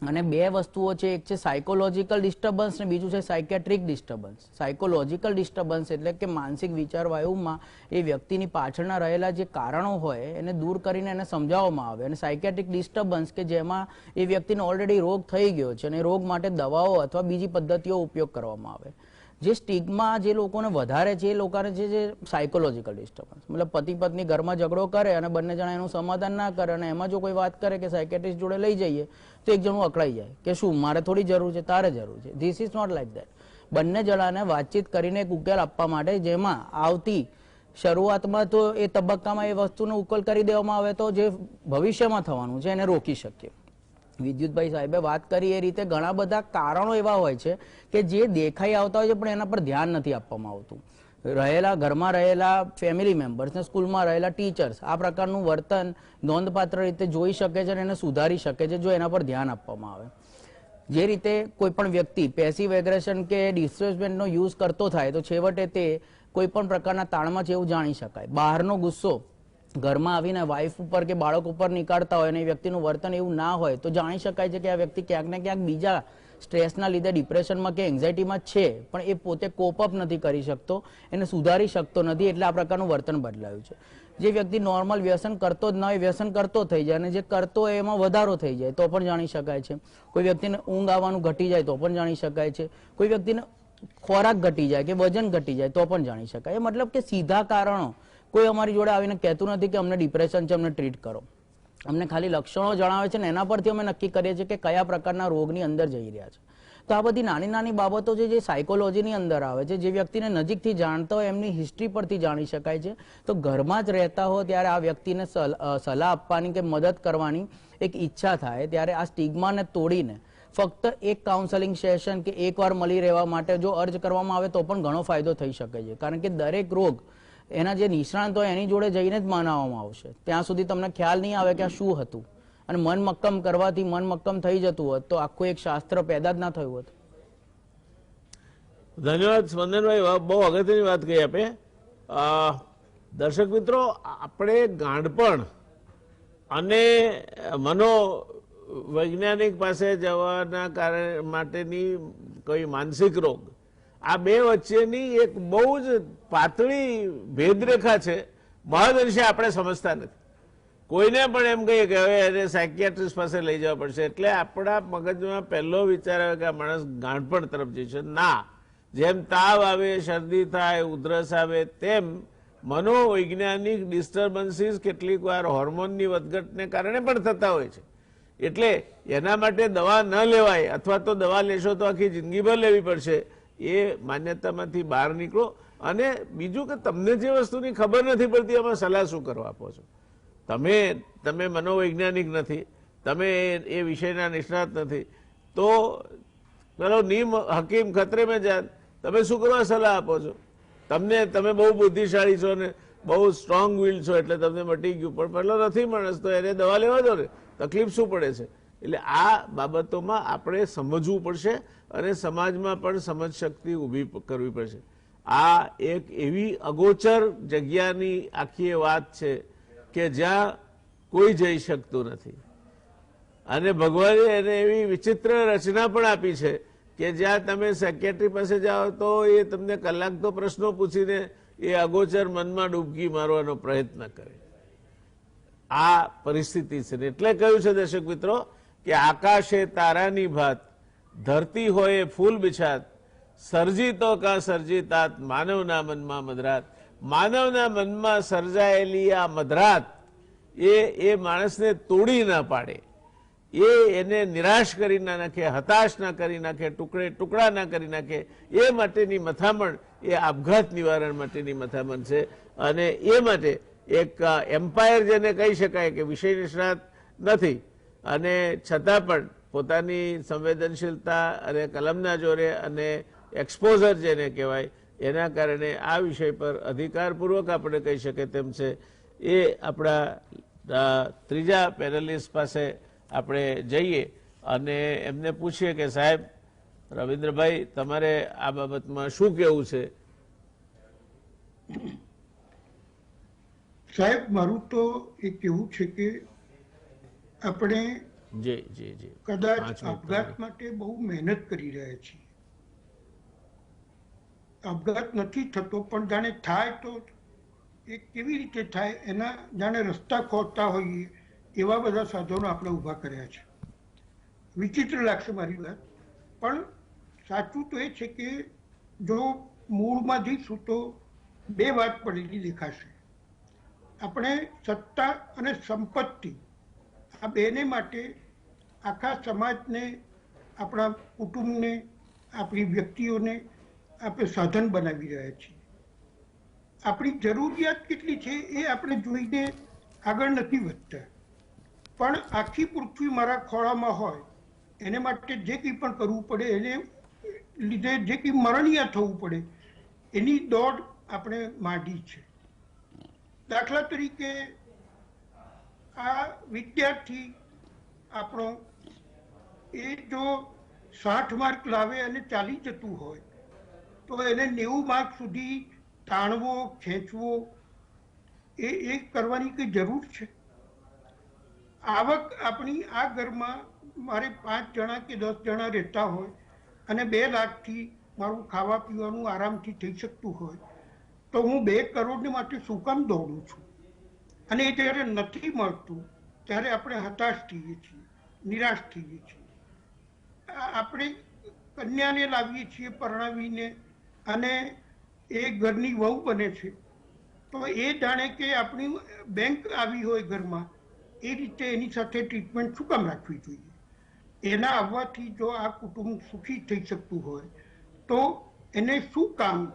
અને બે વસ્તુઓ છે, એક છે સાયકોલોજીકલ ડિસ્ટર્બન્સ અને બીજું છે સાયકેટ્રિક ડિસ્ટર્બન્સ. સાયકોલોજીકલ ડિસ્ટર્બન્સ એટલે કે માનસિક વિચાર વાયુમાં એ વ્યક્તિની પાછળના રહેલા જે કારણો હોય એને દૂર કરીને એને સમજાવવામાં આવે. અને સાયકેટ્રિક ડિસ્ટર્બન્સ કે જેમાં એ વ્યક્તિને ઓલરેડી રોગ થઈ ગયો છે અને રોગ માટે દવાઓ અથવા બીજી પદ્ધતિઓ ઉપયોગ કરવામાં આવે. જે સ્ટિગ્મા જે લોકોને વધારે છે એ લોકોને છે જે સાયકોલોજીકલ ડિસ્ટર્બન્સ. મતલબ પતિ પત્ની ઘરમાં ઝઘડો કરે અને બંને જણા એનું સમાધાન ના કરે અને એમાં જો કોઈ વાત કરે કે સાયકેટ્રિસ્ટ જોડે લઈ જઈએ તો એક જણું અકળાઈ જાય કે શું મારે થોડી જરૂર છે, તારે જરૂર છે. This is not like that. બંને જણાને વાતચીત કરીને એક ઉકેલ આપવા માટે જેમાં આવતી શરૂઆતમાં તો એ તબક્કામાં એ વસ્તુનો ઉકેલ કરી દેવામાં આવે તો જે ભવિષ્યમાં થવાનું છે એને રોકી શકીએ. વિદ્યુતભાઈ સાહેબે વાત કરી એ રીતે ઘણા બધા કારણો એવા હોય છે કે જે દેખાઈ આવતા હોય છે પણ એના પર ધ્યાન નથી આપવામાં આવતું. રહેલા ઘરમાં રહેલા ફેમિલી મેમ્બર્સ ને સ્કૂલમાં રહેલા ટીચર્સ આ પ્રકારનું વર્તન નોંધપાત્ર રીતે જોઈ શકે છે અને એને સુધારી શકે છે જો એના પર ધ્યાન આપવામાં આવે. જે રીતે કોઈ પણ વ્યક્તિ પેસિવ એગ્રેશન કે ડિસ્ટ્રેસમેન્ટનો યુઝ કરતો થાય તો છેવટે તે કોઈ પણ પ્રકારના તાણમાં છે એવું જાણી શકાય. બહારનો ગુસ્સો ઘરમાં આવીને વાઇફ ઉપર કે બાળક ઉપર નીકાળતા હોય અને એ વ્યક્તિનું વર્તન એવું ના હોય તો જાણી શકાય છે કે આ વ્યક્તિ ક્યાંક ને ક્યાંક બીજા સ્ટ્રેસના લીધે ડિપ્રેશનમાં કે એન્ઝાઇટીમાં છે પણ એ પોતે કોપઅપ નથી કરી શકતો, એને સુધારી શકતો નથી, એટલે આ પ્રકારનું વર્તન બદલાયું છે. જે વ્યક્તિ નોર્મલ વ્યસન કરતો જ ન હોય વ્યસન કરતો થઈ જાય અને જે કરતો હોય એમાં વધારો થઈ જાય તો પણ જાણી શકાય છે. કોઈ વ્યક્તિને ઊંઘ આવવાનું ઘટી જાય તો પણ જાણી શકાય છે. કોઈ વ્યક્તિને ખોરાક ઘટી જાય કે વજન ઘટી જાય તો પણ જાણી શકાય. એ મતલબ કે સીધા કારણો કોઈ અમારી જોડે આવીને કહેતું નથી કે અમને ડિપ્રેશન છે, અમને ટ્રીટ કરો. અમને ખાલી લક્ષણો જણાવે છે ને એના પરથી અમે નક્કી કરીએ છીએ કે કયા પ્રકારના રોગની અંદર જઈ રહ્યા છે. તો આ બધી નાની નાની બાબતો છે જે સાયકોલોજીની અંદર આવે છે, જે વ્યક્તિને નજીકથી જાણતા હોય એમની હિસ્ટ્રી પરથી જાણી શકાય છે. તો ઘરમાં જ રહેતા હો ત્યારે આ વ્યક્તિને સલાહ આપવાની કે મદદ કરવાની એક ઈચ્છા થાય ત્યારે આ સ્ટિગ્માને તોડીને ફક્ત એક કાઉન્સેલિંગ સેશન કે એકવાર મળી રહેવા માટે જો અર્જ કરવામાં આવે તો પણ ઘણો ફાયદો થઈ શકે છે. કારણ કે દરેક રોગ એના જે નિષ્ણાંત હોય એની જોડે જઈને જ માનવામાં આવશે. ત્યાં સુધી તમને ખ્યાલ નહીં આવે કે આ શું હતું અને મન મક્કમ કરવાથી મન મક્કમ થઈ જતું હોત તો આખું એક શાસ્ત્ર પેદા જ ના થયું હોત. ધન્યવાદ સ્પંદનભાઈ, બહુ અગત્યની વાત કહી આપે. દર્શક મિત્રો, આપણે ગાંડપણ અને મનોવૈજ્ઞાનિક પાસે જવાના કારણે માટેની કોઈ માનસિક રોગ આ બે વચ્ચેની એક બહુ જ પાતળી ભેદરેખા છે. મહદઅંશે આપણે સમજતા નથી. કોઈને પણ એમ કહીએ કે હવે એને સાયકિયાટ્રિસ્ટ પાસે લઈ જવા પડશે એટલે આપણા મગજમાં પહેલો વિચાર આવે કે આ માણસ ગાંડપણ તરફ જશે. ના, જેમ તાવ આવે, શરદી થાય, ઉધરસ આવે તેમ મનોવૈજ્ઞાનિક ડિસ્ટર્બન્સીસ કેટલીક વાર હોર્મોનની વધઘટને કારણે પણ થતા હોય છે. એટલે એના માટે દવા ન લેવાય અથવા તો દવા લેશો તો આખી જિંદગીભર લેવી પડશે એ માન્યતામાંથી બહાર નીકળો. અને બીજું કે તમને જે વસ્તુની ખબર નથી પડતી એમાં સલાહ શું કરવા આપો છો? તમે મનોવૈજ્ઞાનિક નથી, તમે એ વિષયના નિષ્ણાત નથી, તો ચલો નીમ હકીમ ખતરે મેં જાત, તમે શું કરવા સલાહ આપો છો? તમે બહુ બુદ્ધિશાળી છો ને બહુ સ્ટ્રોંગ વિલ છો એટલે તમને મટી ગયું, પણ પેલો નથી માણસ તો એને દવા લેવા દો ને, તકલીફ શું પડે છે? એટલે આ બાબતોમાં આપણે સમજવું પડશે અને સમાજમાં પણ સમજ શક્તિ ઊભી કરવી પડશે. આ એક એવી અગોચર જગ્યાની આખી વાત છે કે જ્યાં કોઈ જઈ શકતું નથી અને ભગવાને એને એવી વિચિત્ર રચના પણ આપી છે કે જ્યાં તમે સાયકિયાટ્રી પાસે જાઓ તો એ તમને કલાક તો પ્રશ્નો પૂછીને એ અગોચર મનમાં ડૂબકી મારવાનો પ્રયત્ન કરે. આ પરિસ્થિતિ છે. એટલે કહ્યું છે દર્શક મિત્રો કે આકાશે તારાની ભાત, ધરતી હોય ફૂલ બિછાત, સર્જી તો કા સર્જી તાત, માનવના મનમાં મધરાત. માનવના મનમાં સર્જાયેલી આ મધરાત એ માણસને તોડી ના પાડે, એને નિરાશ કરી ના નાખે, હતાશ ના કરી નાખે, ટુકડા ના કરી નાખે, એ માટેની મથામણ એ આપઘાત નિવારણ માટેની મથામણ છે. અને એ માટે એક એમ્પાયર જેને કહી શકાય કે વિષય નિષ્ણાત નથી અને છતાં પણ પોતાની સંવેદનશીલતા અને કલમના જોરે અને એક્સપોઝર જેને કહેવાય એના કારણે આ વિષય પર અધિકારપૂર્વક આપણે કહી શકીએ તેમ છે. એ આપણા ત્રીજા પેનલિસ્ટ પાસે આપણે જઈએ અને એમને પૂછીએ કે સાહેબ રવિન્દ્રભાઈ તમારે આ બાબતમાં શું કહેવું છે? સાહેબ, મારું તો એ કહેવું છે કે આપણે કદાચ આપઘાત માટે બહુ મહેનત કરી રહ્યા છીએ. આપઘાત નથી થતો પણ જાણે થાય તો એ કેવી રીતે થાય એના જાણે રસ્તા ખોદતા હોઈએ એવા બધા સાધનો આપણે ઊભા કર્યા છે. વિચિત્ર લાગશે મારી વાત, પણ સાચું તો એ છે કે જો મૂળમાં જઈશું તો બે વાત પડેલી દેખાશે. આપણે સત્તા અને સંપત્તિ આ બેને માટે આખા સમાજને, આપણા કુટુંબને, આપણી વ્યક્તિઓને આપણે સાધન બનાવી રહ્યા છીએ. આપણી જરૂરિયાત કેટલી છે એ આપણે જોઈને આગળ નથી વધતા. પણ આખી પૃથ્વી મારા ખોળામાં હોય એને માટે જે કંઈ પણ કરવું પડે એને લીધે જે કંઈ મરણીય થવું પડે એની દોડ આપણે માંડી છે. દાખલા તરીકે આ વિદ્યાર્થી આપણો એ જો 60 માર્ક લાવે અને ચાલી જતું હોય તો એને 90 માર્ક સુધી તાણવો ખેંચવો એ કરવાની કઈ જરૂર છે? આવક આપણી આ ઘરમાં મારે 5 જણા કે 10 જણા રહેતા હોય અને 2 લાખથી મારું ખાવા પીવાનું આરામથી થઈ શકતું હોય તો હું 2 કરોડ માટે શું કામ દોડું છું? અને એ જ્યારે નથી મળતું ત્યારે આપણે હતાશ થઈએ છીએ, નિરાશ થઈએ છીએ. આપણે કન્યાને લાવીએ છીએ પરણાવીને અને એ ઘરની વહુ બને છે તો એ જાણે કે આપણી બેંક આવી હોય ઘરમાં એ રીતે એની સાથે ટ્રીટમેન્ટ શું કામ રાખવી જોઈએ? એના આવવાથી જો આ કુટુંબ સુખી થઈ શકતું હોય તો એને શું કામ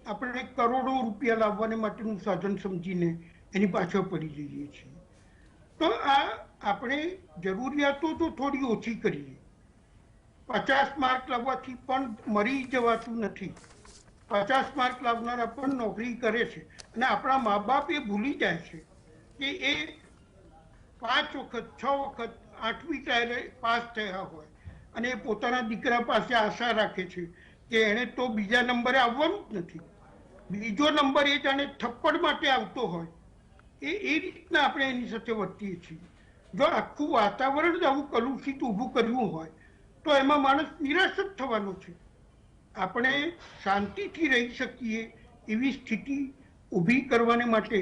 આપણે કરોડો રૂપિયા લાવવાને માટેનું સાધન સમજીને એની પાછળ પડી જઈએ છીએ? તો આ આપણે જરૂરિયાતો તો થોડી ઓછી કરીએ. 50 માર્ક લાવવાથી પણ મરી જવાતું નથી. 50 માર્ક લાવનારા પણ નોકરી કરે છે અને આપણા મા બાપ એ ભૂલી જાય છે કે એ 5 વખત 6 વખત 8મી ટાયરે પાસ થયા હોય અને એ પોતાના દીકરા પાસે આશા રાખે છે કે એને તો બીજા નંબરે આવવાનું જ નથી. બીજો નંબર એ જાણે થપ્પડ માટે આવતો હોય એ રીતના આપણે એની સાથે વર્તીએ છીએ. જો આખું વાતાવરણ જ આવું કલુષિત ઊભું કર્યું હોય તો એમાં માણસ નિરાશ જ થવાનો છે. આપણે શાંતિથી રહી શકીએ એવી સ્થિતિ ઊભી કરવાને માટે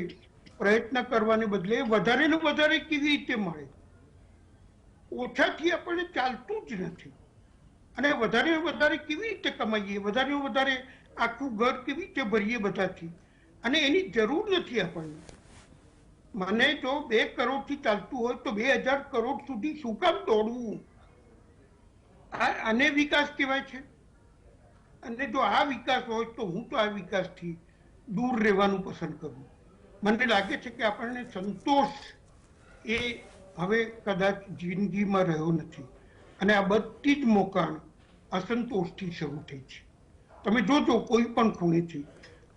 પ્રયત્ન કરવાને બદલે વધારે ને વધારે કેવી રીતે મળે? ઓછાથી આપણને ચાલતું જ નથી. અને વધારે ને વધારે કેવી રીતે કમાઈએ? વધારે ને વધારે આખું ઘર કેવી રીતે ભરીએ બધાથી? અને એની જરૂર નથી આપણને. મને જો 2 કરોડથી ચાલતું હોય તો 2000 કરોડ સુધી શું કામ દોડવું? આને વિકાસ કહેવાય છે? અને જો આ વિકાસ હોય તો હું તો આ વિકાસથી દૂર રહેવાનું પસંદ કરું. મને લાગે છે કે આપણને સંતોષ એ હવે કદાચ જિંદગીમાં રહ્યો નથી અને આ બધી જ મોકાણ અસંતોષથી શરૂ થઈ છે. તમે જોજો કોઈ પણ ખૂણેથી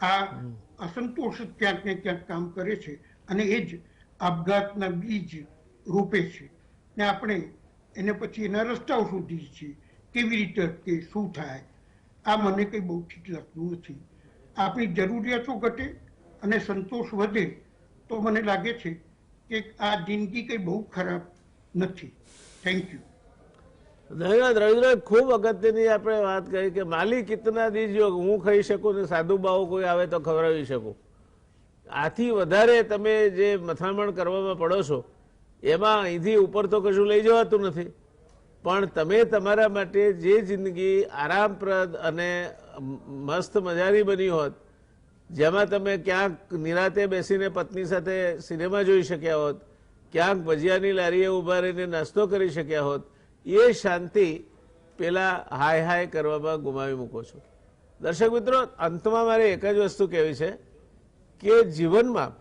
આ અસંતોષ ક્યાંક ને ક્યાંક કામ કરે છે અને એ જ આપઘાતના બીજ રોપે છે ને આપણે એને પછી એના રસ્તાઓ શોધીએ છીએ કેવી રીતે અટકે, શું થાય. આ મને કંઈ બહુ ઠીક લાગતું નથી. આપણી જરૂરિયાતો ઘટે અને સંતોષ વધે તો મને લાગે છે કે આ જિંદગી કંઈ બહુ ખરાબ નથી. Thank you. ધન્યવાદ રવિન્દ્ર. ખૂબ અગત્યની આપણે વાત કરી કે માલી કિતના દીજો, હું ખાઈ શકું ને સાધુ બાવો કોઈ આવે તો ખવડાવી શકું. આથી વધારે તમે જે મથામણ કરવામાં પડો છો એમાં અહીંથી ઉપર તો કશું લઈ જવાતું નથી. પણ તમે તમારા માટે જે જિંદગી આરામપ્રદ અને મસ્ત મજાની બની હોત, જેમાં તમે ક્યાંક નિરાતે બેસીને પત્ની સાથે સિનેમા જોઈ શક્યા હોત, ક્યાંક ભજીયાની લારીએ ઊભા રહીને નાસ્તો કરી શક્યા હોત, એ શાંતિ પેલા હાય હાય કરવામાં ગુમાવી મૂકો છો. દર્શક મિત્રો, અંતમાં મારે એક જ વસ્તુ કહેવી છે કે જીવનમાં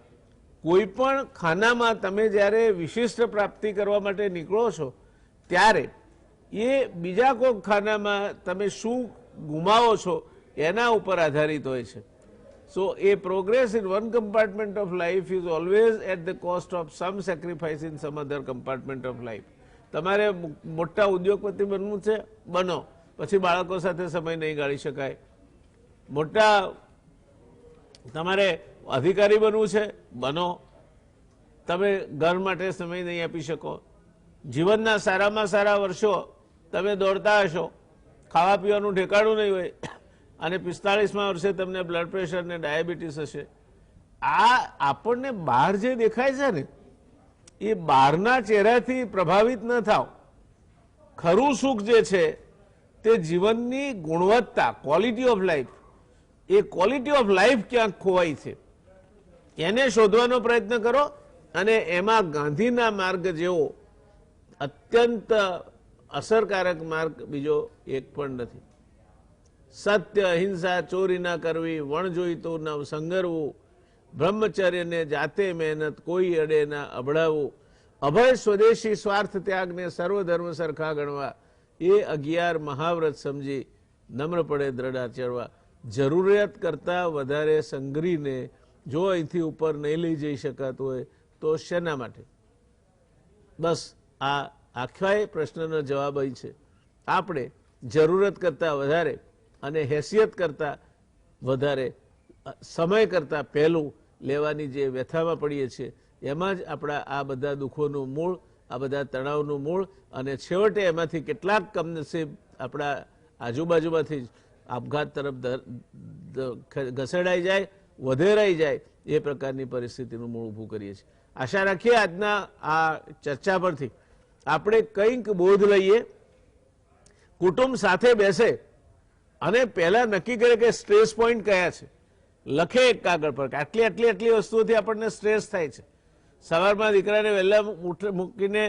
કોઈ પણ ખાનામાં તમે જ્યારે વિશિષ્ટ પ્રાપ્તિ કરવા માટે નીકળો છો ત્યારે એ બીજા કોઈ ખાનામાં તમે શું ગુમાવો છો એના ઉપર આધારિત હોય છે. So a progress in one compartment of life is always at the cost of some sacrifice in some other compartment of life. તમારે મોટા ઉદ્યોગપતિ બનવું છે, બનો, પછી બાળકો સાથે સમય નહીં ગાળી શકાય. મોટા તમારે અધિકારી બનવું છે, બનો, તમે ઘર માટે સમય નહીં આપી શકો. જીવનના સારામાં સારા વર્ષો તમે દોડતા હશો, ખાવા પીવાનું ઠેકાણું નહીં હોય અને 45મા વર્ષે તમને બ્લડ પ્રેશર ને ડાયાબિટીસ હશે. આ આપણને બહાર જે દેખાય છે ને એ બહારના ચહેરાથી પ્રભાવિત ન થાવ. ખરું સુખ જે છે તે જીવનની ગુણવત્તા, quality of life, A quality of life ક્યાંક ખોવાઈ છે એને શોધવાનો પ્રયત્ન કરો. અને એમાં ગાંધીના માર્ગ જેવો અત્યંત અસરકારક માર્ગ બીજો એક પણ નથી. સત્ય, અહિંસા, ચોરી ના કરવી, વણ જોઈતું ન સંગરવું, બ્રહ્મચર્યને જાતે મહેનત કોઈ અડે ના અબડાવવું, અભય સ્વદેશી સ્વાર્થ ત્યાગને સર્વ ધર્મ સરખા ગણવા, એ 11 મહાવ્રત સમજી નમ્ર પડે દ્રઢ આચરવા. જરૂરિયાત કરતા વધારે સંગ્રહીને જો અહીંથી ઉપર નહીં લઈ જઈ શકાતું હોય તો શેના માટે? બસ આ આખા પ્રશ્નનો જવાબ અહીં છે. આપણે જરૂરત કરતા વધારે અને હેસિયત કરતા વધારે સમય કરતા પહેલું લેવાની જે વ્યથામાં પડીએ છીએ, એમાં જ આપણા આ બધા દુઃખોનું મૂળ, આ બધા તણાવનું મૂળ, અને છેવટે એમાંથી કેટલાક કમનસીબ આપણા આજુબાજુમાંથી જ આપઘાત તરફ ઘસેડાઈ જાય, વધેરાઈ જાય, એ પ્રકારની પરિસ્થિતિનું મૂળ ઊભું કરીએ છીએ. આશા રાખીએ આજના આ ચર્ચા પરથી આપણે કંઈક બોધ લઈએ, કુટુંબ સાથે બેસે અને પહેલા નક્કી કરે કે સ્ટ્રેસ પોઈન્ટ કયા છે, લખે એક કાગળ પર કે આટલી આટલી આટલી વસ્તુઓથી આપણને સ્ટ્રેસ થાય છે. સવારમાં દીકરાને વહેલા મૂકીને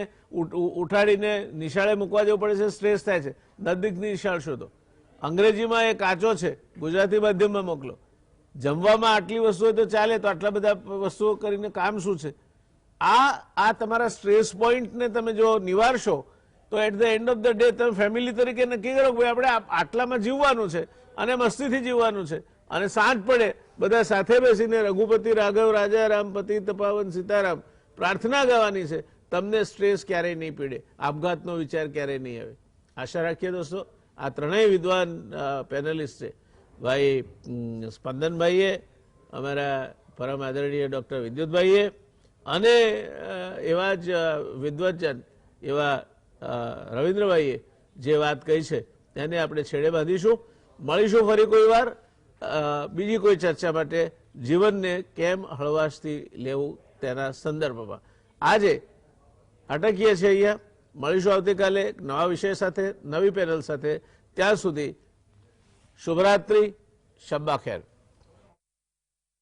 ઉઠાડીને નિશાળે મૂકવા જવું પડે છે, સ્ટ્રેસ થાય છે. નજીકની નિશાળ શોધો, અંગ્રેજીમાં એ કાચો છે, ગુજરાતી માધ્યમમાં મોકલો. જમવામાં આટલી વસ્તુઓ તો ચાલે, તો આટલા બધા વસ્તુઓ કરીને કામ શું છે? આ તમારા સ્ટ્રેસ પોઈન્ટને તમે જો નિવારશો તો at the end of the day તમે ફેમિલી તરીકે નક્કી કરો કે આપણે આટલામાં જીવવાનું છે અને મસ્તીથી જીવવાનું છે, અને સાંજ પડે બધા સાથે બેસીને રઘુપતિ રાઘવ રાજા રામ પતિ તપાવન સીતારામ પ્રાર્થના ગાવાની છે. તમને સ્ટ્રેસ ક્યારેય નહીં પીડે, આપઘાતનો વિચાર ક્યારેય નહીં આવે. આશા રાખીએ દોસ્તો આ ત્રણેય વિદ્વાન પેનલિસ્ટ છે, ભાઈ સ્પંદનભાઈએ, અમારા પરમ આદરણીય ડૉક્ટર વિદ્યુતભાઈએ, અને એવા જ વિદ્વજન એવા રવિન્દ્રભાઈએ જે વાત કહી છે એને આપણે છેડે બાંધીશું. મળીશું ફરી કોઈ વાર બીજી કોઈ ચર્ચા માટે, જીવનને કેમ હળવાશથી લેવું તેના સંદર્ભમાં. આજે અટકીએ છીએ અહીંયા. મળીશું આવતીકાલે નવા વિષય સાથે, નવી પેનલ સાથે. ત્યાં સુધી શુભરાત્રિ, શબ્બા ખેર.